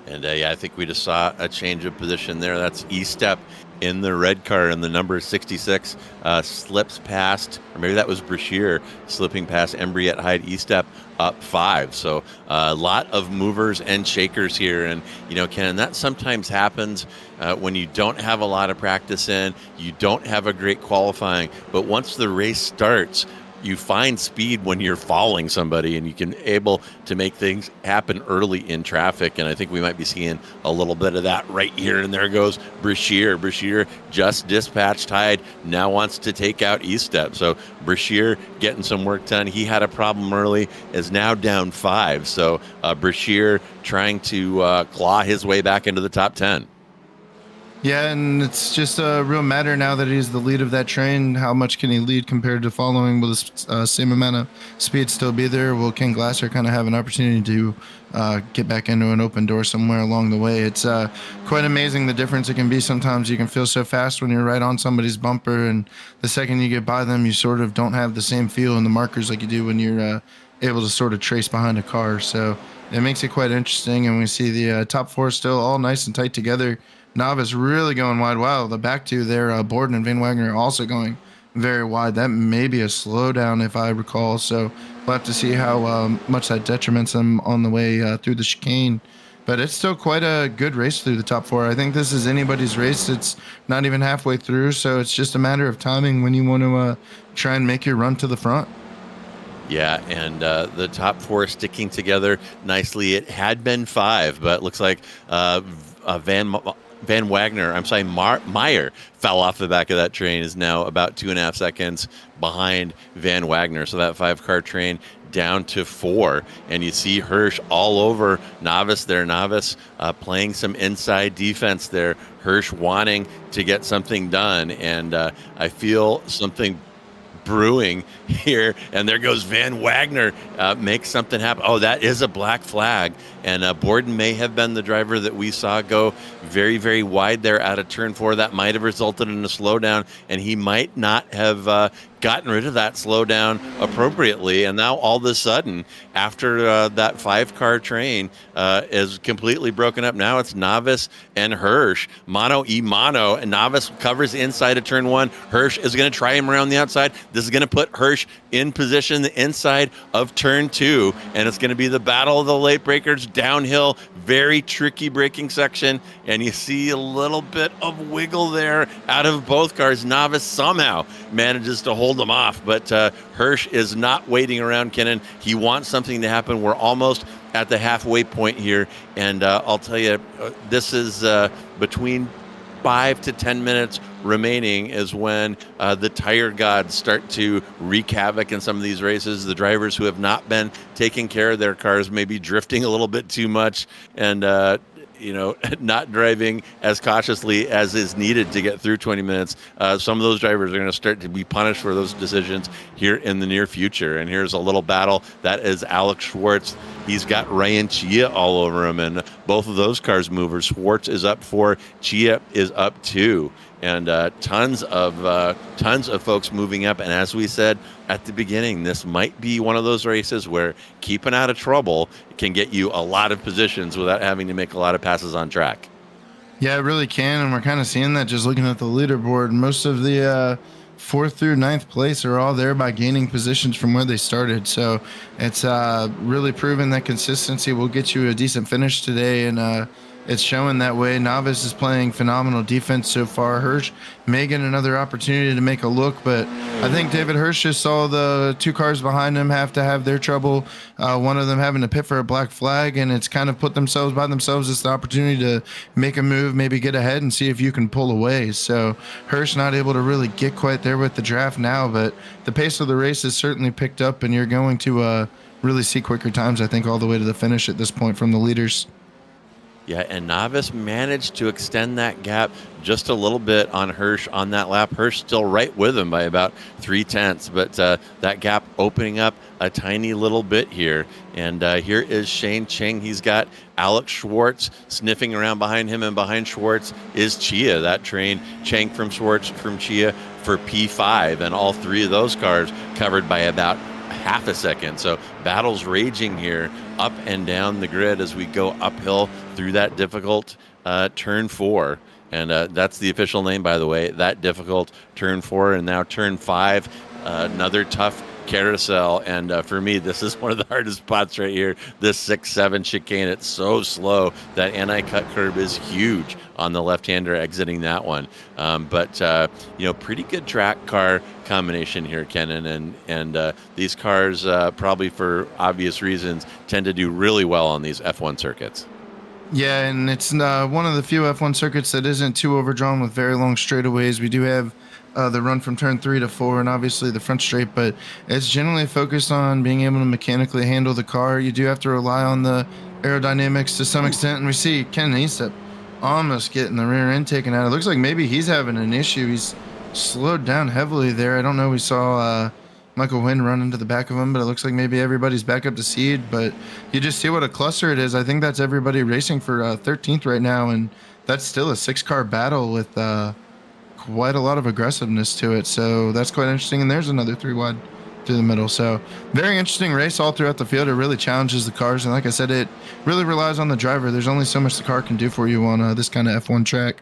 And I think we just saw a change of position there. That's E-Step in the red car, and the number 66 slips past, or maybe that was Brashear slipping past Embriette Hyde. E-Step up 5. So a lot of movers and shakers here. And, Ken, that sometimes happens when you don't have a lot of practice in, you don't have a great qualifying, but once the race starts, you find speed when you're following somebody, and you can able to make things happen early in traffic. And I think we might be seeing a little bit of that right here. And there goes Brashear. Brashear just dispatched Hyde, now wants to take out E-Step. So Brashear getting some work done. He had a problem early, is now down 5. So Brashear trying to claw his way back into the top 10. Yeah, and it's just a real matter now that he's the lead of that train. How much can he lead compared to following? Will the same amount of speed still be there? Will Ken Glasser kind of have an opportunity to get back into an open door somewhere along the way? It's quite amazing the difference it can be. Sometimes you can feel so fast when you're right on somebody's bumper, and the second you get by them, you sort of don't have the same feel in the markers like you do when you're able to sort of trace behind a car. So it makes it quite interesting, and we see the top 4 still all nice and tight together. Novice really going wide. Wow, the back two there, Borden and Van Wagner also going very wide. That may be a slowdown if I recall. So we'll have to see how much that detriments them on the way through the chicane. But it's still quite a good race through the top four. I think this is anybody's race. It's not even halfway through, so it's just a matter of timing when you want to try and make your run to the front. Yeah, and the top four sticking together nicely. It had been 5, but looks like Van Wagner, I'm sorry, Meyer fell off the back of that train, is now about 2.5 seconds behind Van Wagner. So that 5-car train down to 4. And you see Hirsch all over Novice there. Novice playing some inside defense there. Hirsch wanting to get something done. And I feel something brewing here, and there goes Van Wagner, make something happen. Oh, that is a black flag, and Borden may have been the driver that we saw go very, very wide there out of turn 4. That might have resulted in a slowdown, and he might not have gotten rid of that slowdown appropriately. And now all of a sudden, after that 5-car train is completely broken up, now it's Novice and Hirsch, mano y mano, and Novice covers the inside of turn 1. Hirsch is going to try him around the outside. This is going to put Hirsch in position the inside of turn 2, and it's going to be the battle of the late breakers downhill. Very tricky braking section, and you see a little bit of wiggle there out of both cars. Novice somehow manages to hold them off, but Hirsch is not waiting around Kennen. He wants something to happen. We're almost at the halfway point here, and I'll tell you, this is between 5 to 10 minutes remaining is when the tire gods start to wreak havoc in some of these races. The drivers who have not been taking care of their cars may be drifting a little bit too much and not driving as cautiously as is needed to get through 20 minutes. Some of those drivers are going to start to be punished for those decisions here in the near future. And here's a little battle. That is Alex Schwartz. He's got Ryan Chia all over him, and both of those cars movers. Schwartz is up 4, Chia is up 2, and tons of folks moving up. And as we said at the beginning, this might be one of those races where keeping out of trouble can get you a lot of positions without having to make a lot of passes on track. Yeah, it really can, and we're kind of seeing that just looking at the leaderboard. Most of the 4th through 9th place are all there by gaining positions from where they started. So it's really proven that consistency will get you a decent finish today, and it's showing that way. Novice is playing phenomenal defense so far. Hirsch may get another opportunity to make a look, but I think David Hirsch just saw the 2 cars behind him have to have their trouble. One of them having to pit for a black flag, and it's kind of put themselves by themselves. It's the opportunity to make a move, maybe get ahead and see if you can pull away. So Hirsch not able to really get quite there with the draft now, but the pace of the race has certainly picked up, and you're going to really see quicker times, I think, all the way to the finish at this point from the leaders. Yeah, and Novice managed to extend that gap just a little bit on Hirsch on that lap. Hirsch still right with him by about 0.3, but that gap opening up a tiny little bit here. And here is Shane Cheng. He's got Alex Schwartz sniffing around behind him, and behind Schwartz is Chia. That train, Cheng from Schwartz from Chia for P5, and all 3 of those cars covered by about half a second. So battles raging here up and down the grid as we go uphill through that difficult turn 4. And that's the official name, by the way, that difficult turn 4. And now turn 5, another tough carousel. And for me, this is one of the hardest spots right here, this 6-7 chicane. It's so slow. That anti-cut curb is huge on the left-hander exiting that one. But pretty good track car combination here, Kennen. And these cars, probably for obvious reasons, tend to do really well on these F1 circuits. Yeah, and it's one of the few F1 circuits that isn't too overdrawn with very long straightaways. We do have the run from turn 3 to 4, and obviously the front straight, but it's generally focused on being able to mechanically handle the car. You do have to rely on the aerodynamics to some extent, and we see Ken Eastep almost getting the rear end taken out. It looks like maybe he's having an issue. He's slowed down heavily there. I don't know. We saw Michael Wynn run into the back of him, but it looks like maybe everybody's back up to seed. But you just see what a cluster it is. I think that's everybody racing for 13th right now, and that's still a 6-car battle with quite a lot of aggressiveness to it. So that's quite interesting. And there's another 3 wide through the middle. So very interesting race all throughout the field. It really challenges the cars, and like I said, it really relies on the driver. There's only so much the car can do for you on this kind of F1 track.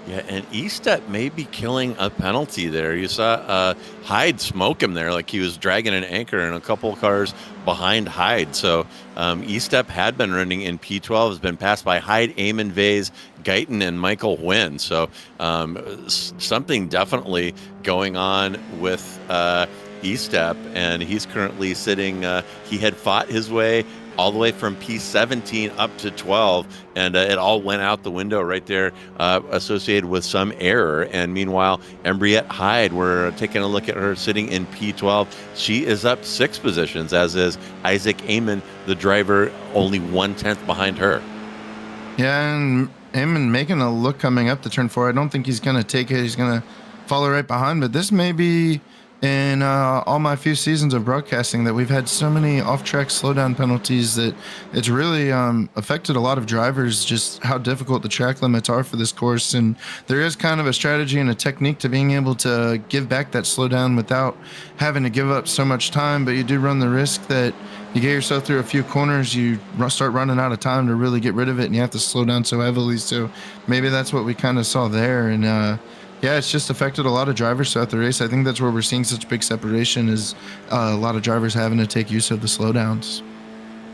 Yeah, and E-Step may be killing a penalty there. You saw Hyde smoke him there like he was dragging an anchor, and a couple of cars behind Hyde. So E-Step had been running in P12, has been passed by Hyde, Eamon Vase, Guyton, and Michael Wynn. So something definitely going on with E-Step, and he's currently sitting, he had fought his way all the way from P17 up to 12, and it all went out the window right there, associated with some error. And meanwhile, Embriette Hyde, we're taking a look at her sitting in P12. She is up 6 positions, as is Isaac Eamon, the driver, only 1/10 behind her. Yeah, and Eamon making a look coming up to turn 4. I don't think he's going to take it. He's going to follow right behind, but this may be in all my few seasons of broadcasting that we've had so many off-track slowdown penalties that it's really affected a lot of drivers, just how difficult the track limits are for this course. And there is kind of a strategy and a technique to being able to give back that slowdown without having to give up so much time, but you do run the risk that you get yourself through a few corners, you start running out of time to really get rid of it, and you have to slow down so heavily. So maybe that's what we kind of saw there. And yeah, it's just affected a lot of drivers throughout the race. I think that's where we're seeing such big separation, is a lot of drivers having to take use of the slowdowns.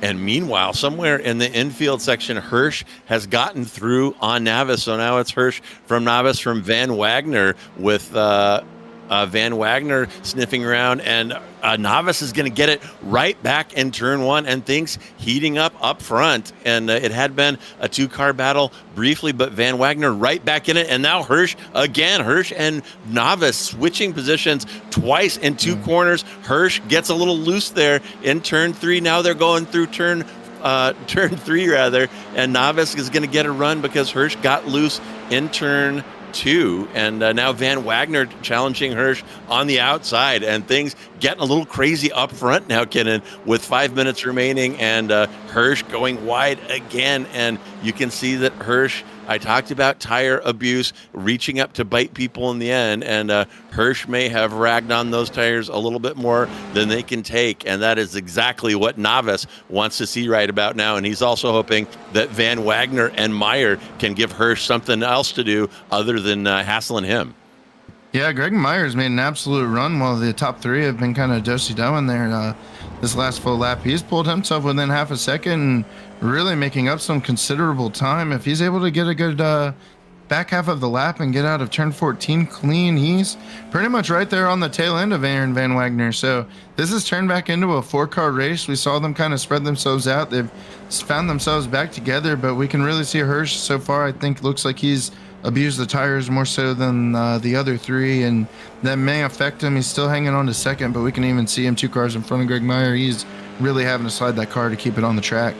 And meanwhile, somewhere in the infield section, Hirsch has gotten through on Navis. So now it's Hirsch from Navis from Van Wagner, with Van Wagner sniffing around, and Navis is going to get it right back in turn 1, and things heating up front. And it had been a 2-car battle briefly, but Van Wagner right back in it. And now Hirsch again. Hirsch and Navis switching positions twice in 2 corners. Hirsch gets a little loose there in turn 3. Now they're going through turn 3 rather, and Navis is going to get a run because Hirsch got loose in turn 2, and now Van Wagner challenging Hirsch on the outside, and things getting a little crazy up front now, Kennen, with 5 minutes remaining, and Hirsch going wide again. And you can see that Hirsch, I talked about tire abuse reaching up to bite people in the end, and Hirsch may have ragged on those tires a little bit more than they can take, and that is exactly what Navis wants to see right about now. And he's also hoping that Van Wagner and Meyer can give Hirsch something else to do other than hassling him. Yeah, Greg Meyer's made an absolute run while the top 3 have been kind of dosey-doing there. This last full lap, he's pulled himself within half a second and really making up some considerable time. If he's able to get a good back half of the lap and get out of turn 14 clean, he's pretty much right there on the tail end of Aaron Van Wagner. So this has turned back into a 4-car race. We saw them kind of spread themselves out. They've found themselves back together, but we can really see Hirsch so far, I think, looks like he's abused the tires more so than the other 3, and that may affect him. He's still hanging on to second, but we can even see him 2 cars in front of Greg Meyer. He's really having to slide that car to keep it on the track.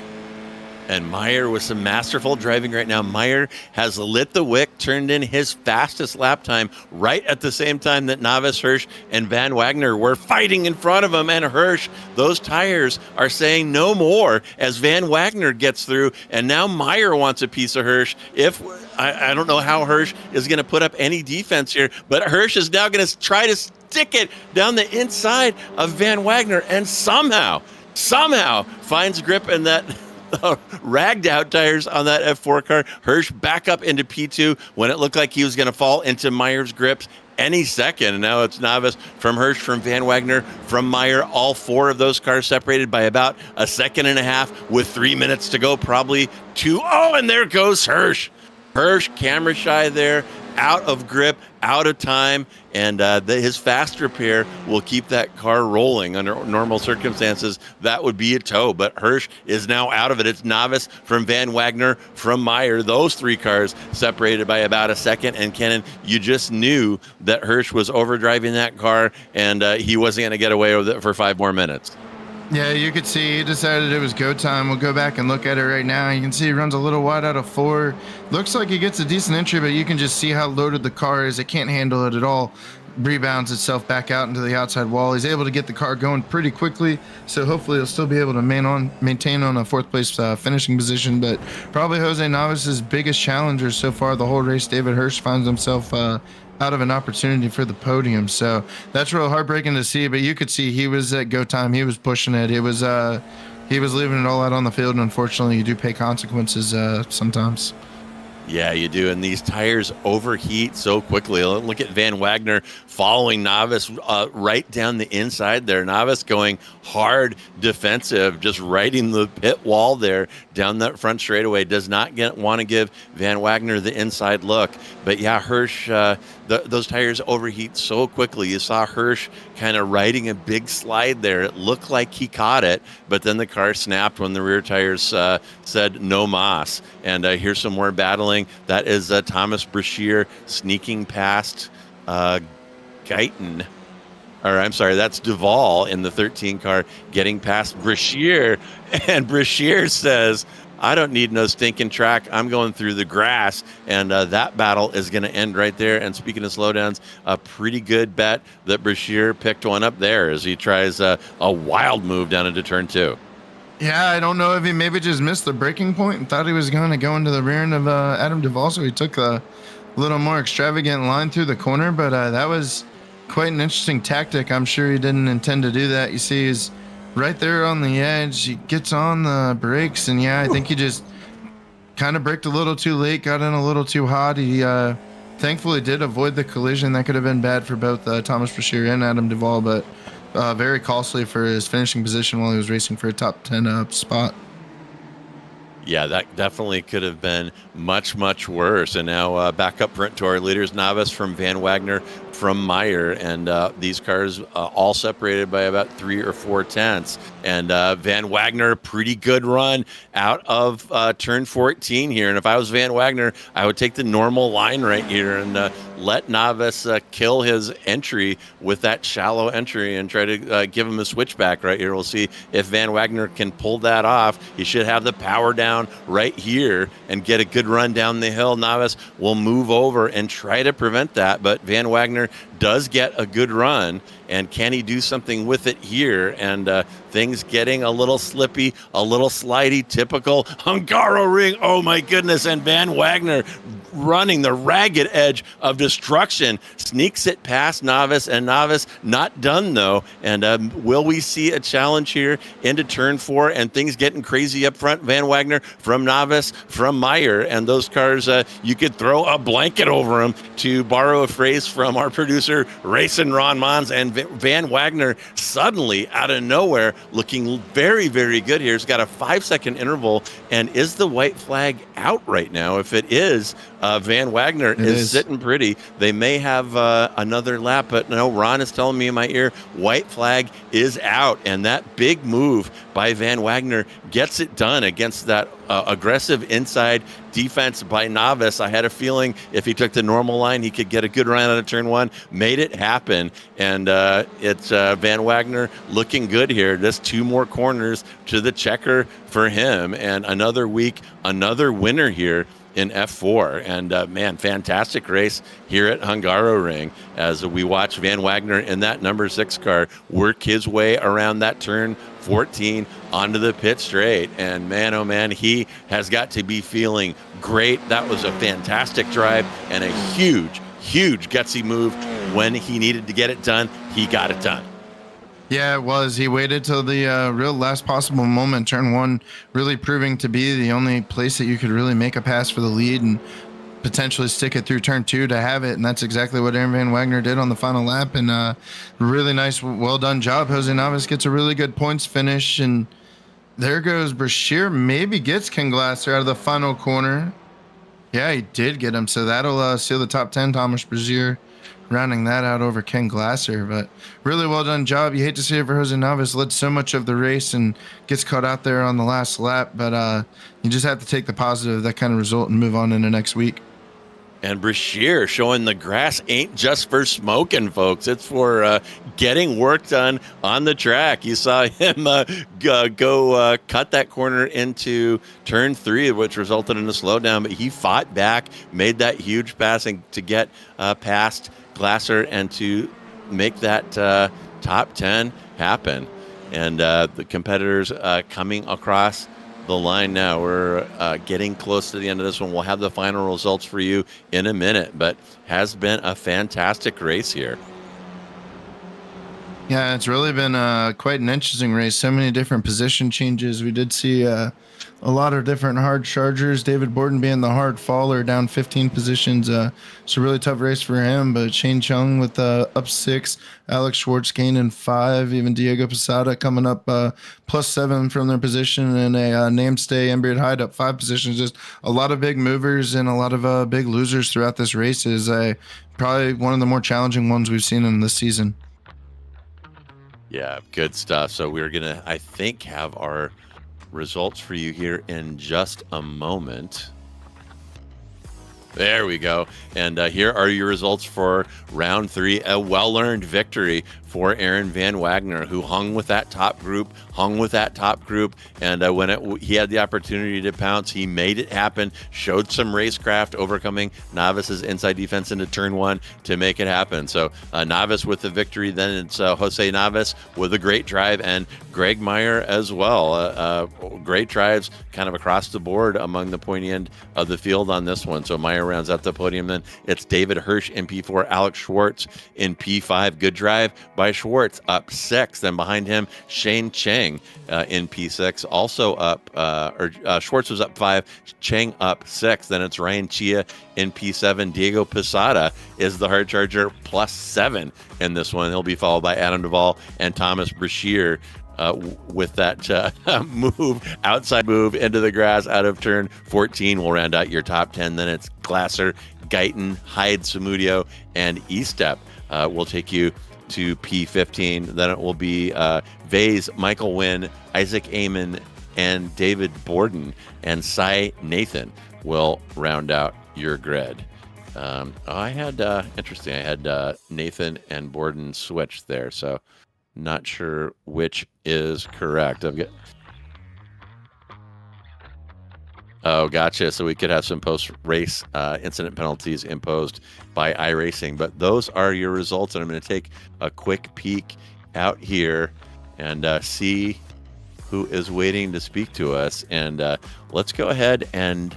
And Meyer with some masterful driving right now. Meyer has lit the wick, turned in his fastest lap time right at the same time that Navis, Hirsch, and Van Wagner were fighting in front of him. And Hirsch, those tires are saying no more as Van Wagner gets through. And now Meyer wants a piece of Hirsch. I don't know how Hirsch is going to put up any defense here, but Hirsch is now going to try to stick it down the inside of Van Wagner, and somehow finds grip in that ragged out tires on that F4 car. Hirsch back up into P2 when it looked like he was going to fall into Meyer's grips any second. And now it's Navis from Hirsch, from Van Wagner, from Meyer. All 4 of those cars separated by about a second and a half with 3 minutes to go, probably 2. Oh, and there goes Hirsch. Hirsch, camera shy there, out of grip, out of time, and his fast repair will keep that car rolling. Under normal circumstances, that would be a tow, but Hirsch is now out of it. It's Navis from Van Wagner, from Meyer. Those 3 cars separated by about a second, and Kennen, you just knew that Hirsch was overdriving that car, and he wasn't going to get away with it for 5 more minutes. Yeah, you could see he decided it was go time. We'll go back and look at it right now. You can see he runs a little wide out of 4. Looks like he gets a decent entry, but you can just see how loaded the car is. It can't handle it at all. Rebounds itself back out into the outside wall. He's able to get the car going pretty quickly, so hopefully he'll still be able to maintain on a 4th place finishing position. But probably Jose Navis's biggest challenger so far the whole race, David Hirsch, finds himself out of an opportunity for the podium. So that's real heartbreaking to see, but you could see he was at go time. He was pushing it. He was leaving it all out on the field, and unfortunately you do pay consequences sometimes. Yeah, you do. And these tires overheat so quickly. Look at Van Wagner following Novice right down the inside there. Novice going hard defensive, just riding the pit wall there down that front straightaway. Does not want to give Van Wagner the inside look. But yeah, Hirsch, those tires overheat so quickly. You saw Hirsch kind of riding a big slide there. It looked like he caught it, but then the car snapped when the rear tires said no mas. And here's some more battling. That is Thomas Brashear sneaking past Guyton. Or I'm sorry, that's Duvall in the 13 car getting past Brashear. And Brashear says, I don't need no stinking track. I'm going through the grass. And that battle is going to end right there. And speaking of slowdowns, a pretty good bet that Brashear picked one up there as he tries a wild move down into turn 2. Yeah, I don't know if he maybe just missed the breaking point and thought he was going to go into the rear end of Adam Duvall, so he took a little more extravagant line through the corner, but that was quite an interesting tactic. I'm sure he didn't intend to do that. You see he's right there on the edge. He gets on the brakes, and yeah, I think he just kind of braked a little too late, got in a little too hot. He thankfully did avoid the collision. That could have been bad for both Thomas Brashear and Adam Duvall, but very costly for his finishing position while he was racing for a top 10 spot. Yeah, that definitely could have been much, much worse. And now back up front to our leaders, Novice from Van Wagner, from Meyer, and these cars all separated by about 3 or 4 tenths. And Van Wagner, pretty good run out of turn 14 here. And if I was Van Wagner, I would take the normal line right here and let Novice kill his entry with that shallow entry and try to give him a switchback right here. We'll see if Van Wagner can pull that off. He should have the power down right here and get a good run down the hill. Novice will move over and try to prevent that, but Van Wagner does get a good run, and can he do something with it here? And things getting a little slippy, a little slidey, typical Hungaroring. Oh my goodness. And Van Wagner running the ragged edge of destruction, sneaks it past Novice, and Novice not done though. And will we see a challenge here into turn 4 and things getting crazy up front? Van Wagner from Novice, from Meyer, and those cars, you could throw a blanket over them, to borrow a phrase from our producer, Racing Ron Maunz. And Van Wagner suddenly out of nowhere looking very, very good here. He's got a 5-second interval. And is the white flag out right now? If it is, Van Wagner is sitting pretty. They may have another lap, but no, Ron is telling me in my ear, white flag is out. And that big move by Van Wagner gets it done against that aggressive inside defense by Novice. I had a feeling if he took the normal line, he could get a good run out of turn 1. Made it happen. And it's Van Wagner looking good here. Just 2 more corners to the checker for him. And another week, another winner here in F4. And man, fantastic race here at Hungaroring as we watch Van Wagner in that number 6 car work his way around that turn 14 onto the pit straight. And man, oh man, he has got to be feeling great. That was a fantastic drive and a huge, huge gutsy move. When he needed to get it done, he got it done. Yeah, it was. He waited till the real last possible moment. Turn 1 really proving to be the only place that you could really make a pass for the lead and potentially stick it through turn 2 to have it. And that's exactly what Aaron Van Wagner did on the final lap. And really nice, well done job. Jose Novice gets a really good points finish. And there goes Brashear. Maybe gets Ken Glasser out of the final corner. Yeah, he did get him. So that'll seal the top 10. Thomas Brashear rounding that out over Ken Glasser. But really well done job. You hate to see it for Jose Novice. Led so much of the race and gets caught out there on the last lap. But you just have to take the positive of that kind of result and move on into next week. And Brashear showing the grass ain't just for smoking, folks. It's for getting work done on the track. You saw him go cut that corner into turn 3, which resulted in a slowdown. But he fought back, made that huge passing to get past Glasser and to make that top 10 happen. And the competitors coming across the line now. We're getting close to the end of this one. We'll have the final results for you in a minute, but has been a fantastic race here. Yeah, it's really been quite an interesting race. So many different position changes. We did see a lot of different hard chargers. David Borden being the hard faller, down 15 positions. It's a really tough race for him. But Shane Chung with up 6, Alex Schwartz gaining 5, even Diego Posada coming up +7 from their position, and a name stay Embriet Hyde up 5 positions. Just a lot of big movers and a lot of big losers throughout this race. Is probably one of the more challenging ones we've seen in this season. Yeah, good stuff. So we're going to, I think, have our results for you here in just a moment. There we go. And here are your results for round 3. A well-earned victory for Aaron Van Wagner, who hung with that top group. And when he had the opportunity to pounce, he made it happen, showed some racecraft, overcoming Novice's inside defense into turn 1 to make it happen. So Novice with the victory. Then it's Jose Novice with a great drive, and Greg Meyer as well. Great drives kind of across the board among the pointy end of the field on this one. So Meyer rounds out the podium. Then it's David Hirsch in P4, Alex Schwartz in P5. Good drive by Schwartz, up 6. Then behind him, Shane Chang in P6, also up, Schwartz was up 5, Chang up 6. Then it's Ryan Chia in P7. Diego Posada is the hard charger, +7 in this one. He'll be followed by Adam Duvall and Thomas Brashear with that outside move into the grass out of turn 14. We'll round out your top 10. Then it's Glasser, Guyton, Hyde, Samudio, and Estep. We'll take you to P15. Then it will be Vase, Michael Wynn, Isaac Amon, and David Borden, and Cy Nathan will round out your grid. I had interesting. I had Nathan and Borden switched there, so not sure which is correct. Oh, gotcha. So we could have some post-race incident penalties imposed by iRacing. But those are your results, and I'm going to take a quick peek out here and see who is waiting to speak to us. And let's go ahead and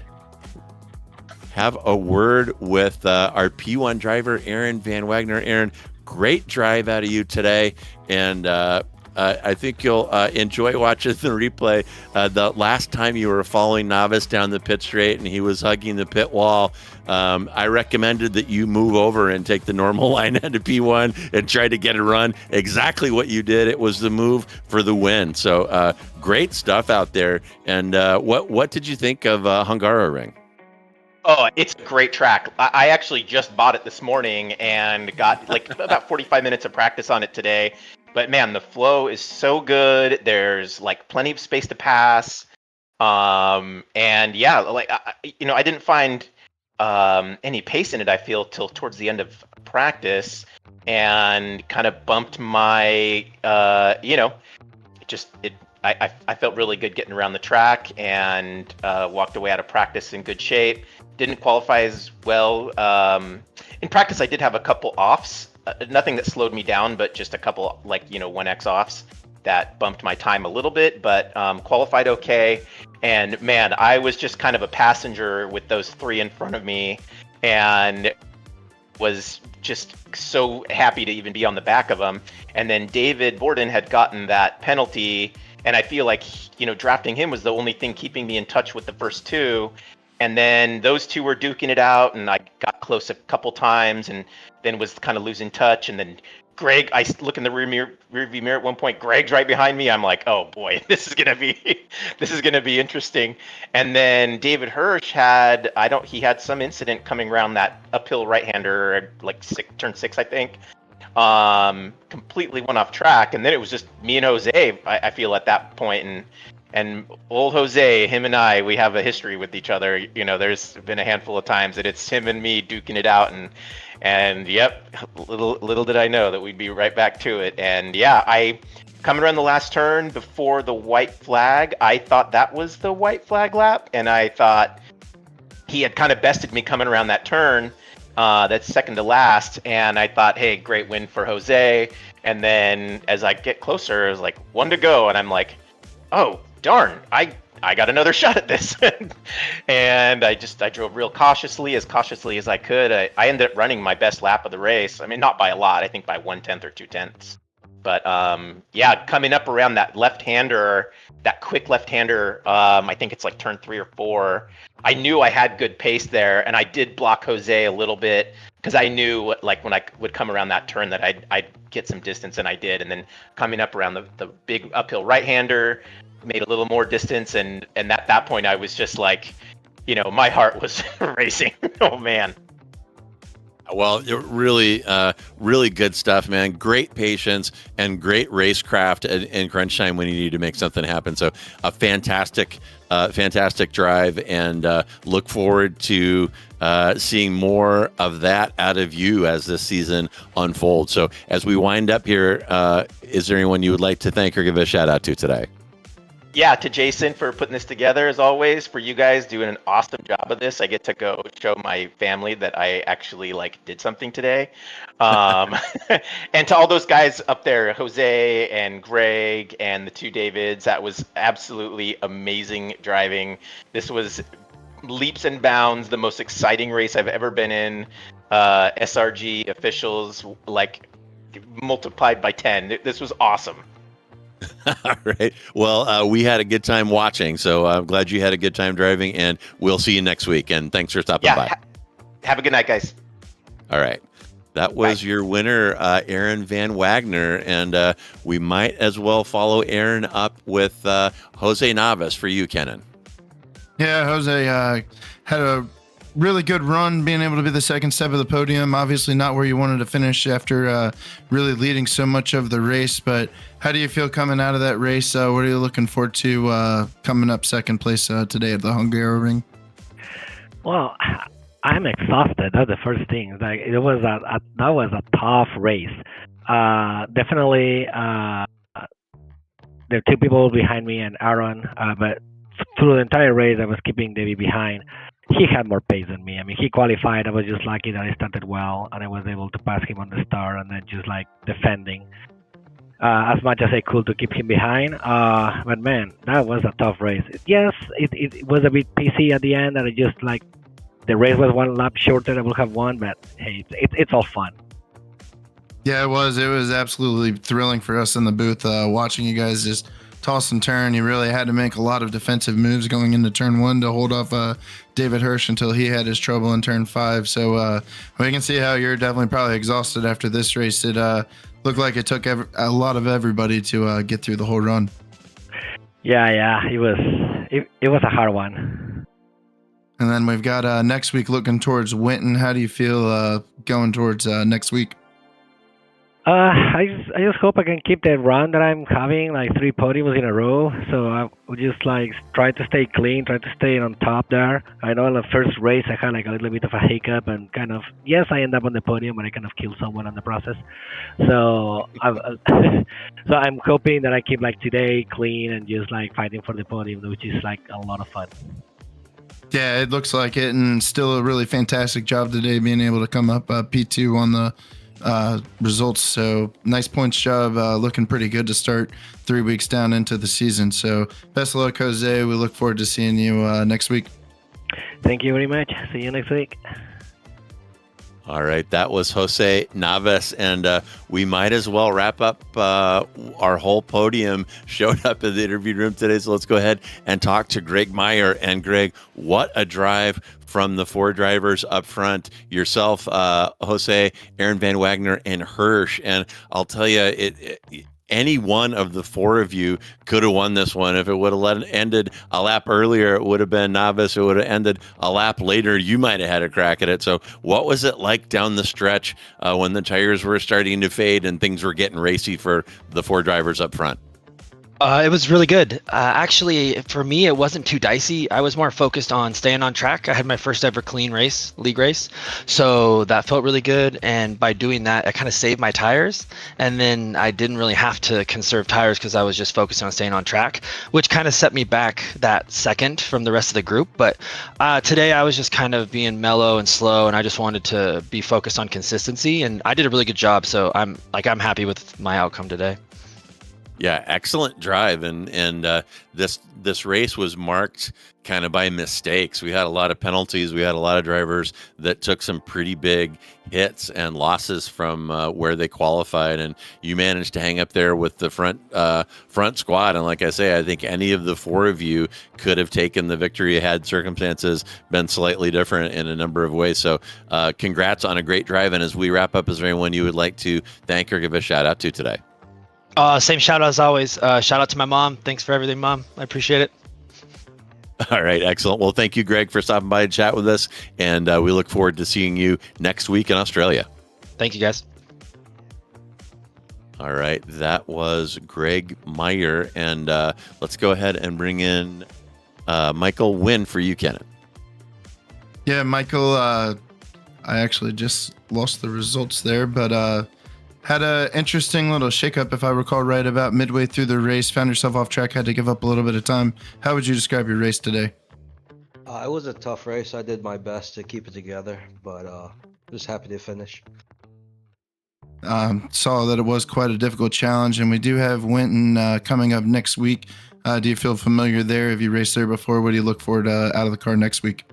have a word with our P1 driver, Aaron Van Wagner. Aaron, great drive out of you today, and I think you'll enjoy watching the replay. The last time you were following Novice down the pit straight and he was hugging the pit wall, I recommended that you move over and take the normal line into P1 and try to get a run. Exactly what you did. It was the move for the win. So great stuff out there. And what did you think of Hungaroring? Oh, it's a great track. I actually just bought it this morning and got like about 45 minutes of practice on it today. But man, the flow is so good. There's like plenty of space to pass. And yeah, like, I didn't find any pace in it, I feel, till towards the end of practice, and kind of bumped my, I felt really good getting around the track, and walked away out of practice in good shape. Didn't qualify as well. In practice, I did have a couple offs. Nothing that slowed me down, but just a couple 1x offs that bumped my time a little bit, but qualified okay. And man, I was just kind of a passenger with those 3 in front of me, and was just so happy to even be on the back of them. And then David Borden had gotten that penalty, and I feel like drafting him was the only thing keeping me in touch with the first 2. And then those 2 were duking it out, and I got close a couple times, and then was kind of losing touch. And then Greg, I look in the rearview mirror at one point. Greg's right behind me. I'm like, oh boy, this is gonna be interesting. And then David Hirsch had some incident coming around that uphill right-hander, like turn 6, I think. Completely went off track, and then it was just me and Jose. I feel at that point, and old Jose, him and I, we have a history with each other. There's been a handful of times that it's him and me duking it out, and yep, little did I know that we'd be right back to it. And yeah, I coming around the last turn before the white flag, I thought that was the white flag lap, and I thought he had kind of bested me coming around that turn. That's second to last, and I thought, hey, great win for Jose. And then as I get closer, it was like 1 to go, and I'm like, oh darn, I I got another shot at this. And I drove real cautiously as I could. I ended up running my best lap of the race. I mean, not by a lot, I think by 1/10 or 2/10. But yeah, coming up around that left-hander, that quick left-hander, I think it's like turn 3 or 4. I knew I had good pace there, and I did block Jose a little bit because I knew, like, when I would come around that turn that I'd get some distance, and I did. And then coming up around the big uphill right-hander, made a little more distance, and at that point I was just like, my heart was racing. Oh man. Well, really, really good stuff, man. Great patience and great racecraft in crunch time when you need to make something happen. So a fantastic drive, and look forward to seeing more of that out of you as this season unfolds. So as we wind up here, is there anyone you would like to thank or give a shout out to today? Yeah, to Jason for putting this together, as always, for you guys doing an awesome job of this. I get to go show my family that I actually did something today. And to all those guys up there, Jose and Greg and the 2 Davids, that was absolutely amazing driving. This was leaps and bounds the most exciting race I've ever been in. SRG officials multiplied by 10. This was awesome. All right. Well, we had a good time watching, so I'm glad you had a good time driving, and we'll see you next week. And thanks for stopping by. Have a good night, guys. All right. That was your winner, Aaron Van Wagner, and we might as well follow Aaron up with Jose Navas for you, Kennen. Yeah, Jose had a really good run, being able to be the second step of the podium. Obviously not where you wanted to finish after really leading so much of the race, but how do you feel coming out of that race? What are you looking forward to coming up second place today at the Hungaroring? Well, I'm exhausted. That's the first thing. It was that was a tough race. Definitely, there are 2 people behind me and Aaron, but through the entire race, I was keeping Davey behind. He had more pace than me. I mean, he qualified. I was just lucky that I started well, and I was able to pass him on the start, and then just defending as much as I could to keep him behind. But man, that was a tough race. Yes, it was a bit pissy at the end, and I just the race was 1 lap shorter. I would have won, but hey, it's all fun. Yeah, it was. It was absolutely thrilling for us in the booth watching you guys just toss and turn. You really had to make a lot of defensive moves going into turn 1 to hold off David Hirsch until he had his trouble in turn 5. So we can see how you're definitely probably exhausted after this race. It looked like it took a lot of everybody to get through the whole run. Yeah, it was a hard one. And then we've got next week looking towards Winton. How do you feel going towards next week? I just hope I can keep that run that I'm having, 3 podiums in a row. So I would just try to stay clean, try to stay on top there. I know in the first race I had a little bit of a hiccup and yes, I end up on the podium, but I kind of killed someone in the process. So I'm hoping that I keep today clean and just fighting for the podium, which is a lot of fun. Yeah, it looks like it, and still a really fantastic job today being able to come up P2 on the results. So nice points job, looking pretty good to start 3 weeks down into the season. So best of luck, Jose. We look forward to seeing you next week. Thank you very much. See you next week. All right, that was Jose Navas, and we might as well wrap up. Our whole podium showed up in the interview room today, so let's go ahead and talk to Greg Meyer. And Greg, what a drive from the 4 drivers up front, yourself, Jose, Aaron Van Wagner, and Hirsch. And I'll tell you, any one of the 4 of you could have won this one. If it would have ended a lap earlier, it would have been Navas. It would have ended a lap later. You might have had a crack at it. So what was it like down the stretch when the tires were starting to fade and things were getting racy for the 4 drivers up front? It was really good. Actually, for me, it wasn't too dicey. I was more focused on staying on track. I had my first ever clean league race. So that felt really good. And by doing that, I kind of saved my tires. And then I didn't really have to conserve tires because I was just focused on staying on track, which kind of set me back that second from the rest of the group. But today I was just kind of being mellow and slow, and I just wanted to be focused on consistency. And I did a really good job. So I'm happy with my outcome today. Yeah, excellent drive, and this race was marked kind of by mistakes. We had a lot of penalties. We had a lot of drivers that took some pretty big hits and losses from where they qualified, and you managed to hang up there with the front squad. And like I say, I think any of the four of you could have taken the victory had circumstances been slightly different in a number of ways. So congrats on a great drive. And as we wrap up, is there anyone you would like to thank or give a shout out to today? Same shout out as always. Shout out to my mom. Thanks for everything, Mom. I appreciate it. All right, excellent. Well, thank you, Greg, for stopping by and chat with us. And we look forward to seeing you next week in Australia. Thank you, guys. All right, that was Greg Meyer. And let's go ahead and bring in Michael Wynn for you, Kennen. Yeah, Michael, I actually just lost the results there, but had an interesting little shakeup, if I recall right, about midway through the race. Found yourself off track, had to give up a little bit of time. How would you describe your race today? It was a tough race. I did my best to keep it together, but just happy to finish. Saw that it was quite a difficult challenge, and we do have Winton coming up next week. Do you feel familiar there? Have you raced there before? What do you look forward to out of the car next week?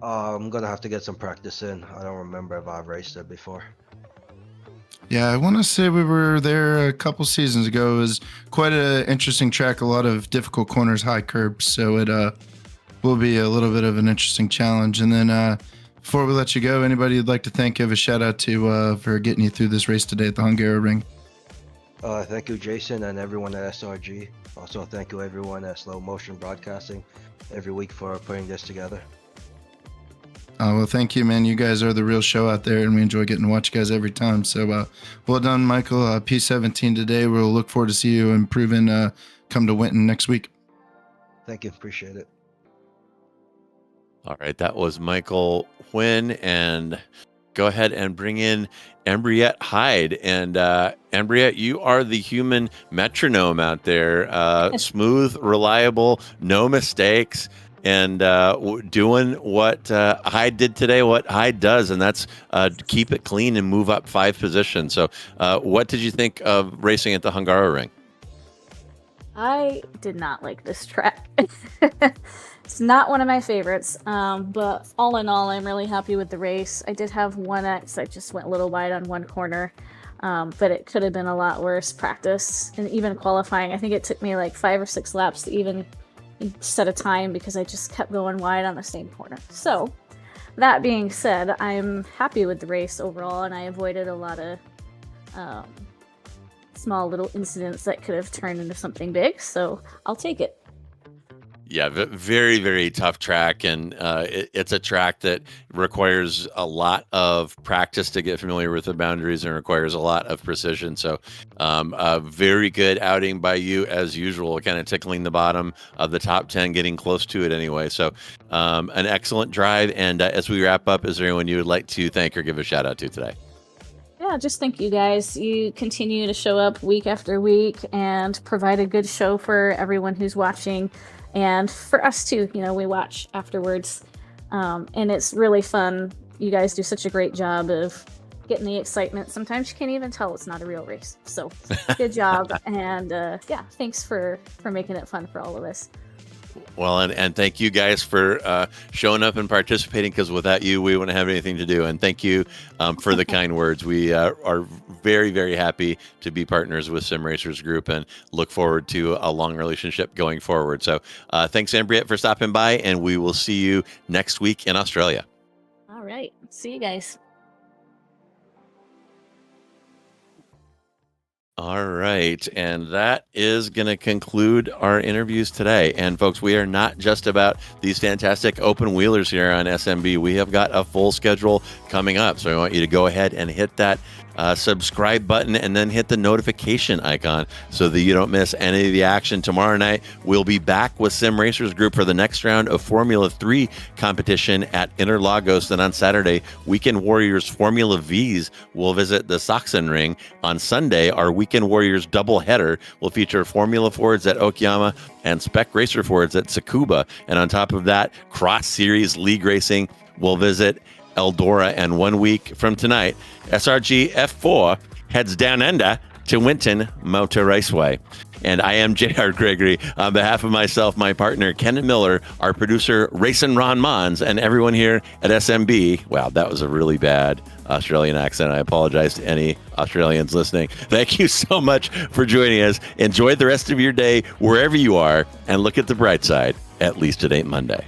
I'm going to have to get some practice in. I don't remember if I've raced there before. Yeah, I want to say we were there a couple seasons ago. It was quite an interesting track, a lot of difficult corners, high curbs, so it will be a little bit of an interesting challenge. And then before we let you go, anybody you'd like to thank, give a shout out to for getting you through this race today at the Hungaroring? Thank you, Jason, and everyone at SRG. Also, thank you everyone at Slow Motion Broadcasting every week for putting this together. Well, thank you, man. You guys are the real show out there, and we enjoy getting to watch you guys every time. So, well done, Michael. P17 today. We'll look forward to see you improving. Come to Winton next week. Thank you. Appreciate it. All right, that was Michael Wynn, and go ahead and bring in Ambriette Hyde. And Ambriette, you are the human metronome out there. Smooth, reliable, no mistakes. And doing what Hyde did today, what Hyde does, and that's keep it clean and move up 5 positions. So what did you think of racing at the Hungaroring? I did not like this track. It's not one of my favorites, but all in all, I'm really happy with the race. I did have one X. I just went a little wide on one corner, but it could have been a lot worse practice. And even qualifying, I think it took me like 5 or 6 laps to even set a time because I just kept going wide on the same corner. So that being said, I'm happy with the race overall, and I avoided a lot of small little incidents that could have turned into something big, so I'll take it. Yeah, very, very tough track, and it's a track that requires a lot of practice to get familiar with the boundaries and requires a lot of precision. So a very good outing by you as usual, kind of tickling the bottom of the top 10, getting close to it anyway. So an excellent drive. And as we wrap up, is there anyone you would like to thank or give a shout out to today? Yeah, just thank you guys. You continue to show up week after week and provide a good show for everyone who's watching. And for us too, you know, we watch afterwards, and it's really fun. You guys do such a great job of getting the excitement. Sometimes you can't even tell it's not a real race. So good job. And yeah, thanks for making it fun for all of us. Well, and thank you guys for showing up and participating, because without you, we wouldn't have anything to do. And thank you for the kind words. We are very, very happy to be partners with Sim Racers Group and look forward to a long relationship going forward. So thanks, Ambriette, for stopping by, and we will see you next week in Australia. All right. See you guys. All right. And that is going to conclude our interviews today. And folks, we are not just about these fantastic open wheelers here on SMB. We have got a full schedule coming up. So I want you to go ahead and hit that subscribe button and then hit the notification icon so that you don't miss any of the action. Tomorrow night, we'll be back with Sim Racers Group for the next round of Formula 3 competition at Interlagos. And on Saturday, Weekend Warriors Formula Vs will visit the Sachsenring. On Sunday, our Weekend Warriors doubleheader will feature Formula Fords at Okayama and Spec Racer Fords at Tsukuba. And on top of that, Cross Series League Racing will visit Eldora. And 1 week from tonight, SRG F4 heads down under to Winton Motor Raceway. And I am J.R. Gregory. On behalf of myself, my partner, Kennen Miller, our producer, Racing Ron Maunz, and everyone here at SMB. Wow, that was a really bad Australian accent. I apologize to any Australians listening. Thank you so much for joining us. Enjoy the rest of your day wherever you are, and look at the bright side. At least it ain't Monday.